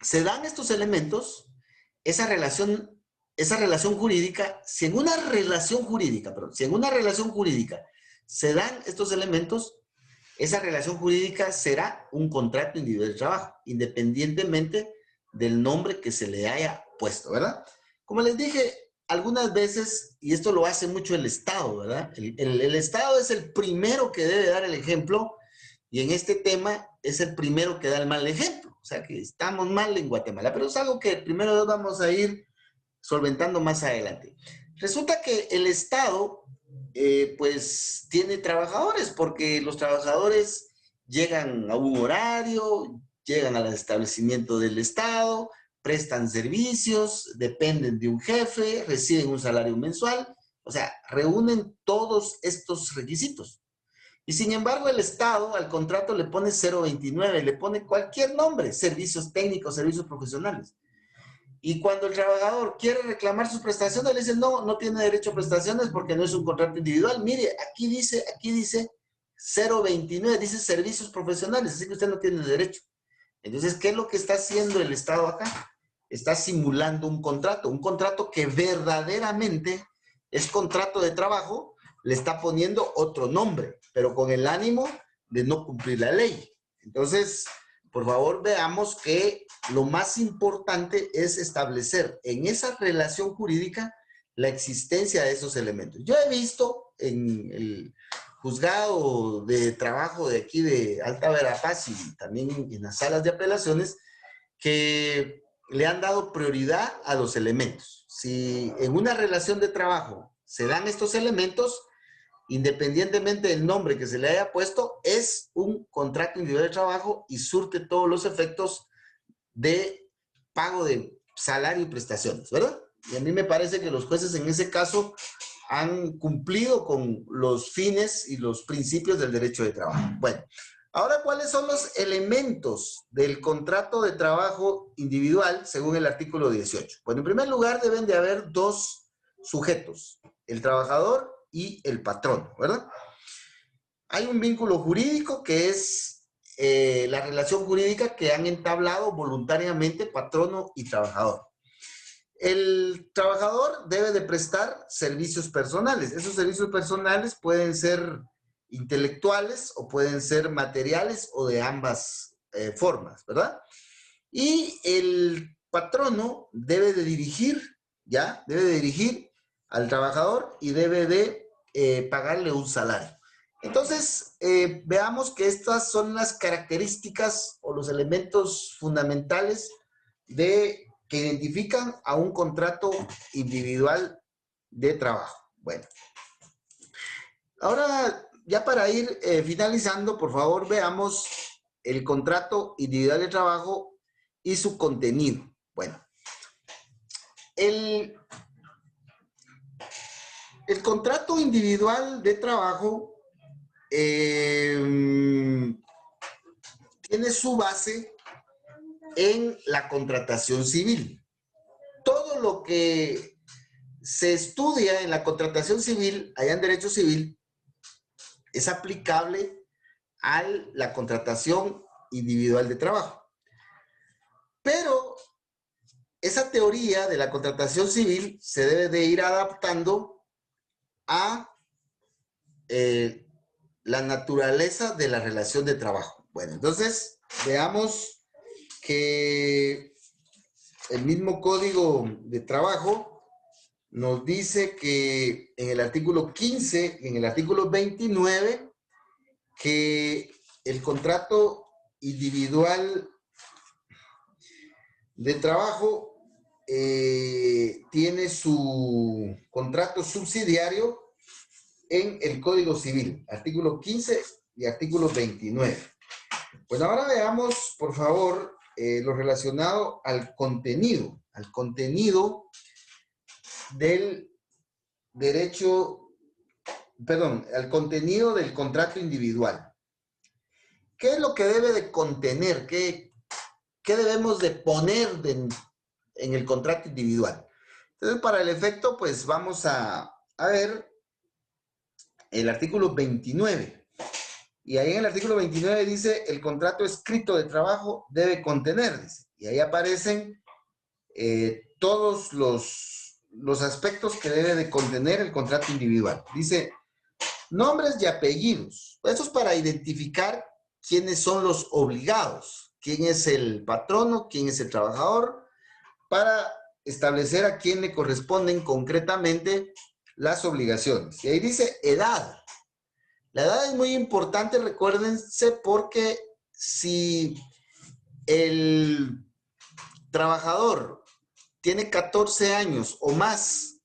se dan estos elementos, esa relación jurídica, si en una relación jurídica se dan estos elementos, esa relación jurídica será un contrato individual de trabajo, independientemente del nombre que se le haya puesto, ¿verdad? Como les dije algunas veces, y esto lo hace mucho el Estado, ¿verdad? El Estado es el primero que debe dar el ejemplo, y en este tema es el primero que da el mal ejemplo. O sea que estamos mal en Guatemala, pero es algo que primero vamos a ir solventando más adelante. Resulta que el Estado, pues, tiene trabajadores, porque los trabajadores llegan a un horario, llegan al establecimiento del Estado, prestan servicios, dependen de un jefe, reciben un salario mensual O sea, reúnen todos estos requisitos. Y sin embargo, el Estado al contrato le pone 029, le pone cualquier nombre, servicios técnicos, servicios profesionales. Y cuando el trabajador quiere reclamar sus prestaciones, le dicen, no, no tiene derecho a prestaciones porque no es un contrato individual. Mire, aquí dice 029, dice servicios profesionales, así que usted no tiene derecho. Entonces, ¿qué es lo que está haciendo el Estado acá? Está simulando un contrato que verdaderamente es contrato de trabajo, le está poniendo otro nombre, pero con el ánimo de no cumplir la ley. Entonces, por favor, veamos que lo más importante es establecer en esa relación jurídica la existencia de esos elementos. Yo he visto en el juzgado de trabajo de aquí de Alta Verapaz y también en las salas de apelaciones que le han dado prioridad a los elementos. Si en una relación de trabajo se dan estos elementos, independientemente del nombre que se le haya puesto, es un contrato individual de trabajo y surte todos los efectos de pago de salario y prestaciones, ¿verdad? Y a mí me parece que los jueces en ese caso han cumplido con los fines y los principios del derecho de trabajo. Bueno, ahora, ¿cuáles son los elementos del contrato de trabajo individual según el artículo 18? Bueno, en primer lugar, deben de haber dos sujetos, el trabajador y el patrón, ¿verdad? Hay un vínculo jurídico que es la relación jurídica que han entablado voluntariamente patrono y trabajador. El trabajador debe de prestar servicios personales. Esos servicios personales pueden ser intelectuales o pueden ser materiales o de ambas formas, ¿verdad? Y el patrono debe de dirigir, ¿ya? Debe de dirigir al trabajador y debe de pagarle un salario. Entonces, veamos que estas son las características o los elementos fundamentales que identifican a un contrato individual de trabajo. Bueno, ahora ya para ir finalizando, por favor, veamos el contrato individual de trabajo y su contenido. Bueno, el contrato individual de trabajo tiene su base en la contratación civil. Todo lo que se estudia en la contratación civil, allá en derecho civil, es aplicable a la contratación individual de trabajo. Pero esa teoría de la contratación civil se debe de ir adaptando a la naturaleza de la relación de trabajo. Bueno, entonces veamos que el mismo Código de Trabajo nos dice que en el artículo 15 y en el artículo 29 que el contrato individual de trabajo tiene su contrato subsidiario en el Código Civil, artículo 15 y artículo 29. Pues ahora veamos, por favor, lo relacionado al contenido del derecho, perdón, al contenido del contrato individual. ¿Qué es lo que debe de contener? ¿Qué debemos de poner en el contrato individual? Entonces, para el efecto, pues vamos a ver el artículo 29. Y ahí en el artículo 29 dice, el contrato escrito de trabajo debe contener, dice. Y ahí aparecen todos los aspectos que debe de contener el contrato individual. Dice, nombres y apellidos. Eso es para identificar quiénes son los obligados, quién es el patrono, quién es el trabajador, para establecer a quién le corresponden concretamente las obligaciones. Y ahí dice edad. La edad es muy importante, recuérdense, porque si el trabajador tiene 14 años o más,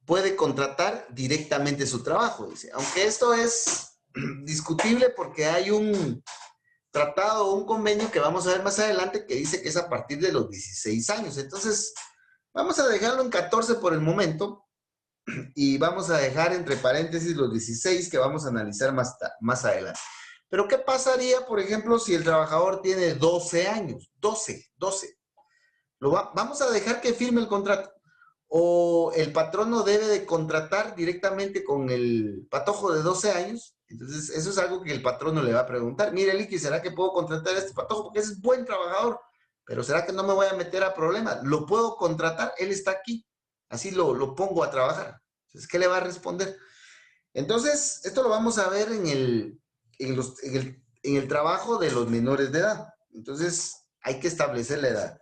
puede contratar directamente su trabajo, dice. Aunque esto es discutible porque hay un tratado o un convenio que vamos a ver más adelante que dice que es a partir de los 16 años. Entonces, vamos a dejarlo en 14 por el momento. y vamos a dejar entre paréntesis los 16 que vamos a analizar más adelante. Pero ¿qué pasaría, por ejemplo, si el trabajador tiene 12 años? 12. Vamos a dejar que firme el contrato. O el patrono debe de contratar directamente con el patojo de 12 años. Entonces, eso es algo que el patrono le va a preguntar. Mire, Liqui, ¿será que puedo contratar a este patojo? Porque es buen trabajador, pero ¿será que no me voy a meter a problemas? ¿Lo puedo contratar? Él está aquí. Así lo pongo a trabajar. Entonces, ¿qué le va a responder? Entonces, esto lo vamos a ver en el trabajo de los menores de edad. Entonces, hay que establecer la edad.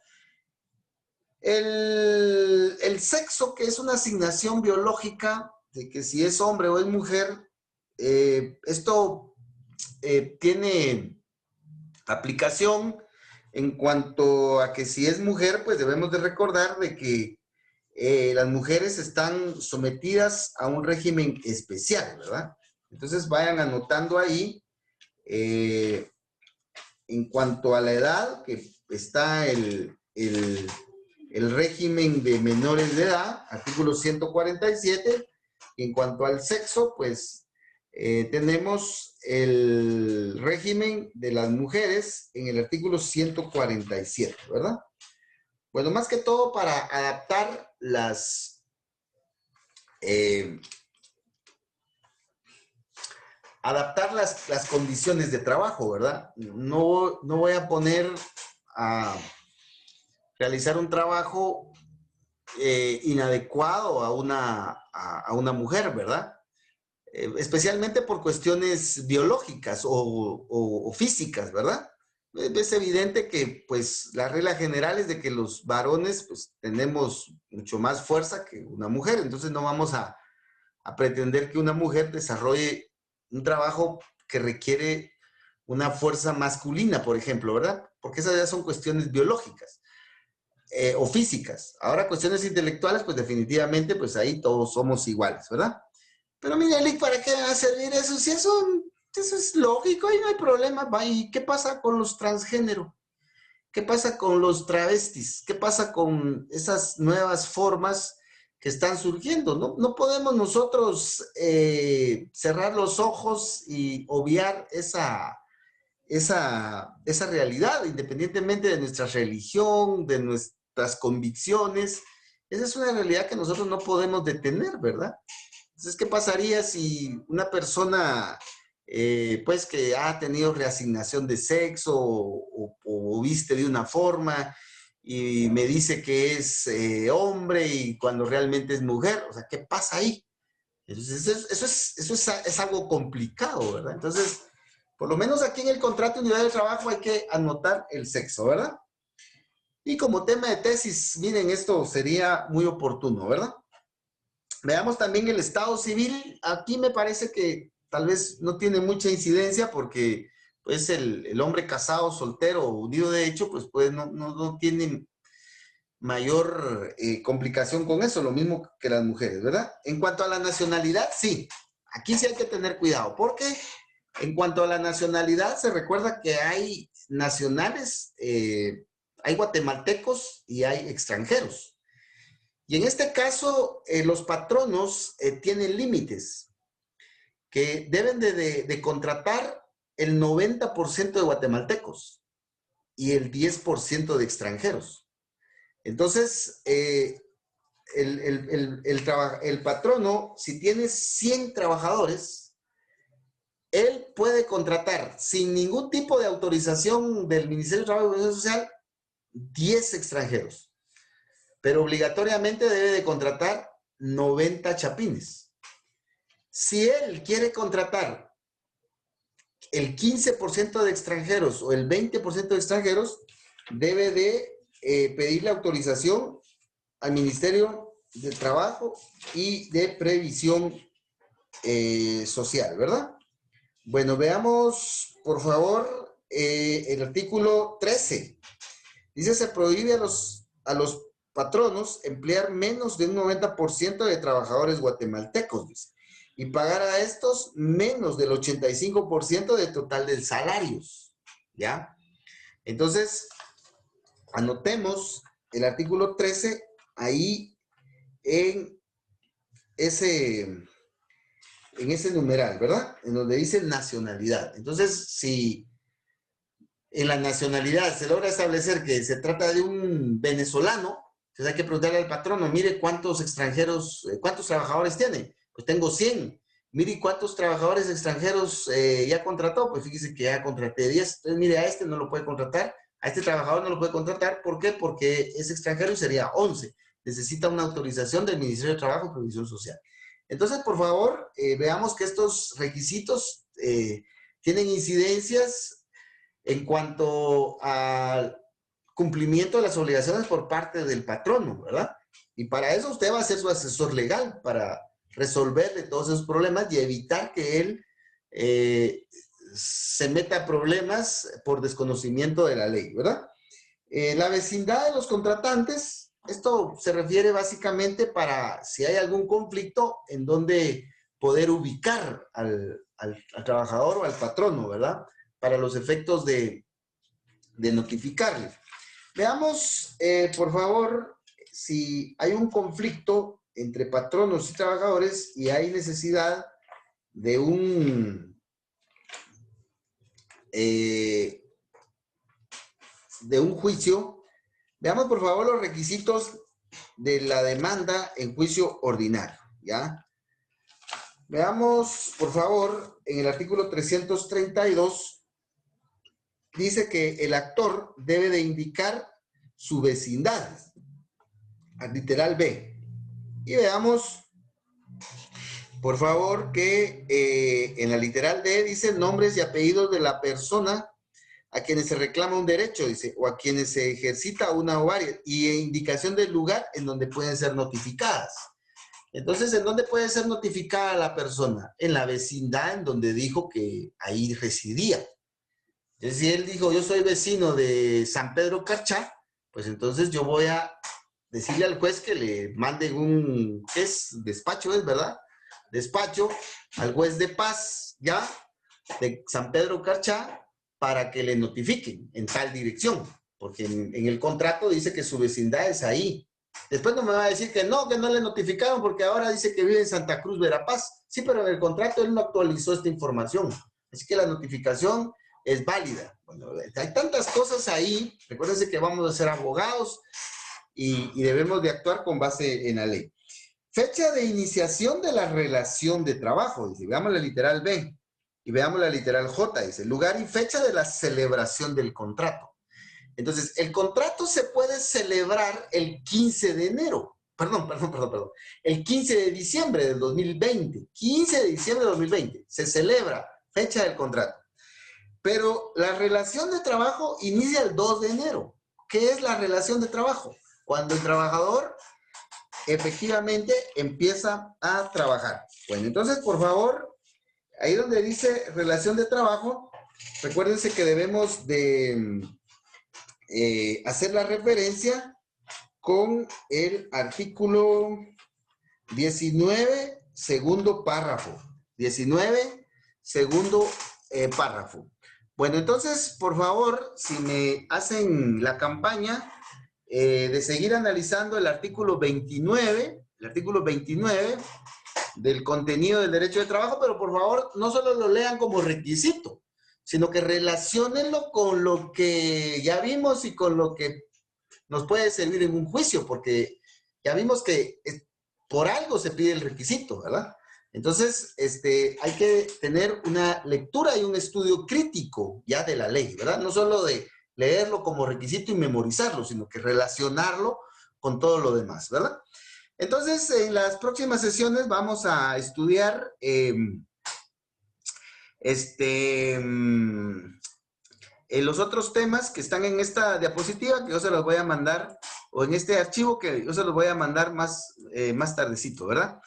El sexo, que es una asignación biológica de que si es hombre o es mujer, esto tiene aplicación en cuanto a que si es mujer, pues debemos de recordar de que las mujeres están sometidas a un régimen especial, ¿verdad? Entonces vayan anotando ahí, en cuanto a la edad, que está el régimen de menores de edad, artículo 147. En cuanto al sexo, pues tenemos el régimen de las mujeres en el artículo 147, ¿verdad? Bueno, más que todo para adaptar eh, las condiciones de trabajo, ¿verdad? No voy a poner a realizar un trabajo inadecuado a una mujer, ¿verdad? Especialmente por cuestiones biológicas o físicas, ¿verdad? Es evidente que, pues, la regla general es de que los varones, pues, tenemos mucho más fuerza que una mujer, entonces no vamos a pretender que una mujer desarrolle un trabajo que requiere una fuerza masculina, por ejemplo, ¿verdad? Porque esas ya son cuestiones biológicas o físicas. Ahora, cuestiones intelectuales, pues definitivamente, pues ahí todos somos iguales, ¿verdad? Pero mira, Lick, ¿para qué va a servir eso? Si eso es lógico y no hay problema. ¿Y qué pasa con los transgénero? ¿Qué pasa con los travestis? ¿Qué pasa con esas nuevas formas que están surgiendo? No podemos nosotros cerrar los ojos y obviar esa realidad, independientemente de nuestra religión, de nuestras convicciones. Esa es una realidad que nosotros no podemos detener, ¿verdad? Entonces, ¿qué pasaría si una persona, pues, que ha tenido reasignación de sexo o viste de una forma y me dice que es hombre y cuando realmente es mujer? O sea, ¿qué pasa ahí? Entonces, eso es algo complicado, ¿verdad? Entonces, por lo menos aquí en el contrato individual de trabajo hay que anotar el sexo, ¿verdad? Y como tema de tesis, miren, esto sería muy oportuno, ¿verdad? Veamos también el estado civil. Aquí me parece que tal vez no tiene mucha incidencia porque pues el hombre casado, soltero o unido de hecho, pues no tiene mayor complicación con eso, lo mismo que las mujeres, ¿verdad? En cuanto a la nacionalidad, sí. Aquí sí hay que tener cuidado porque en cuanto a la nacionalidad, se recuerda que hay nacionales, hay guatemaltecos y hay extranjeros. Y en este caso, los patronos tienen límites que deben de contratar el 90% de guatemaltecos y el 10% de extranjeros. Entonces, el patrono, si tiene 100 trabajadores, él puede contratar sin ningún tipo de autorización del Ministerio de Trabajo y Seguridad Social 10 extranjeros, pero obligatoriamente debe de contratar 90 chapines. Si él quiere contratar el 15% de extranjeros o el 20% de extranjeros, debe de pedirle autorización al Ministerio de Trabajo y de Previsión Social, ¿verdad? Bueno, veamos, por favor, el artículo 13. Dice, se prohíbe a los patronos emplear menos de un 90% de trabajadores guatemaltecos, dice, y pagar a estos menos del 85% del total del salarios, ¿ya? Entonces, anotemos el artículo 13 ahí en en ese numeral, ¿verdad? En donde dice nacionalidad. Entonces, si en la nacionalidad se logra establecer que se trata de un venezolano, entonces hay que preguntarle al patrono, mire cuántos extranjeros, cuántos trabajadores tiene. Pues tengo 100. Mire cuántos trabajadores extranjeros ya contrató. Pues fíjese que ya contraté 10. Entonces, mire, a este no lo puede contratar, a este trabajador no lo puede contratar. ¿Por qué? Porque es extranjero y sería 11. Necesita una autorización del Ministerio de Trabajo y Previsión Social. Entonces, por favor, veamos que estos requisitos tienen incidencias en cuanto al cumplimiento de las obligaciones por parte del patrono, ¿verdad? Y para eso usted va a ser su asesor legal, para resolverle todos esos problemas y evitar que él se meta a problemas por desconocimiento de la ley, ¿verdad? La vecindad de los contratantes, esto se refiere básicamente para si hay algún conflicto en donde poder ubicar al trabajador o al patrono, ¿verdad? Para los efectos de notificarle. Veamos, por favor, si hay un conflicto entre patronos y trabajadores y hay necesidad de un juicio. Veamos, por favor, los requisitos de la demanda en juicio ordinario, ¿ya? Veamos, por favor, en el artículo 332, dice que el actor debe de indicar su vecindad, al literal B. Y veamos, por favor, que en la literal D dice nombres y apellidos de la persona a quienes se reclama un derecho, dice, o a quienes se ejercita una o varias, y indicación del lugar en donde pueden ser notificadas. Entonces, ¿en dónde puede ser notificada la persona? En la vecindad en donde dijo que ahí residía. Entonces, si él dijo, yo soy vecino de San Pedro Carchá, pues entonces yo voy a decirle al juez que le mande un, ¿qué es? Despacho, ¿es verdad? Despacho al juez de paz, ¿ya? De San Pedro Carchá, para que le notifiquen en tal dirección, porque en el contrato dice que su vecindad es ahí. Después no me va a decir que no le notificaron porque ahora dice que vive en Santa Cruz, Verapaz. Sí, pero en el contrato él no actualizó esta información. Así que la notificación es válida. Bueno, hay tantas cosas ahí. Recuérdense que vamos a ser abogados y debemos de actuar con base en la ley. Fecha de iniciación de la relación de trabajo. Dice, veamos la literal B. Y veamos la literal J, dice, lugar y fecha de la celebración del contrato. Entonces, el contrato se puede celebrar el 15 de enero. Perdón. El 15 de diciembre del 2020. 15 de diciembre del 2020. Se celebra fecha del contrato. Pero la relación de trabajo inicia el 2 de enero. ¿Qué es la relación de trabajo? Cuando el trabajador efectivamente empieza a trabajar. Bueno, entonces, por favor, ahí donde dice relación de trabajo, recuérdense que debemos de hacer la referencia con el artículo 19, segundo párrafo. 19, segundo párrafo. Bueno, entonces, por favor, si me hacen la campaña de seguir analizando el artículo 29 del contenido del derecho de trabajo, pero por favor no solo lo lean como requisito, sino que relaciónenlo con lo que ya vimos y con lo que nos puede servir en un juicio, porque ya vimos que por algo se pide el requisito, ¿verdad? Entonces, hay que tener una lectura y un estudio crítico ya de la ley, ¿verdad? No solo de leerlo como requisito y memorizarlo, sino que relacionarlo con todo lo demás, ¿verdad? Entonces, en las próximas sesiones vamos a estudiar los otros temas que están en esta diapositiva, que yo se los voy a mandar, o en este archivo que yo se los voy a mandar más tardecito, ¿verdad?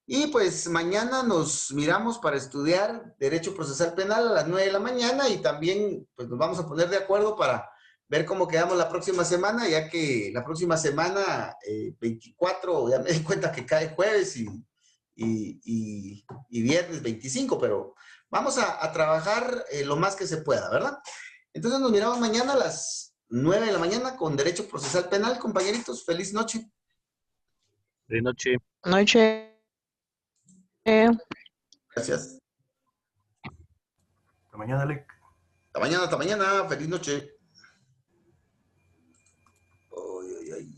Y pues mañana nos miramos para estudiar Derecho Procesal Penal a las 9 de la mañana y también pues nos vamos a poner de acuerdo para ver cómo quedamos la próxima semana, ya que la próxima semana, 24, ya me di cuenta que cae jueves y viernes 25, pero vamos a trabajar lo más que se pueda, ¿verdad? Entonces nos miramos mañana a las 9 de la mañana con Derecho Procesal Penal, compañeritos. Feliz noche. De noche. Noche. Gracias. Hasta mañana, Lick. Hasta mañana, hasta mañana. Feliz noche. Ay, ay, ay.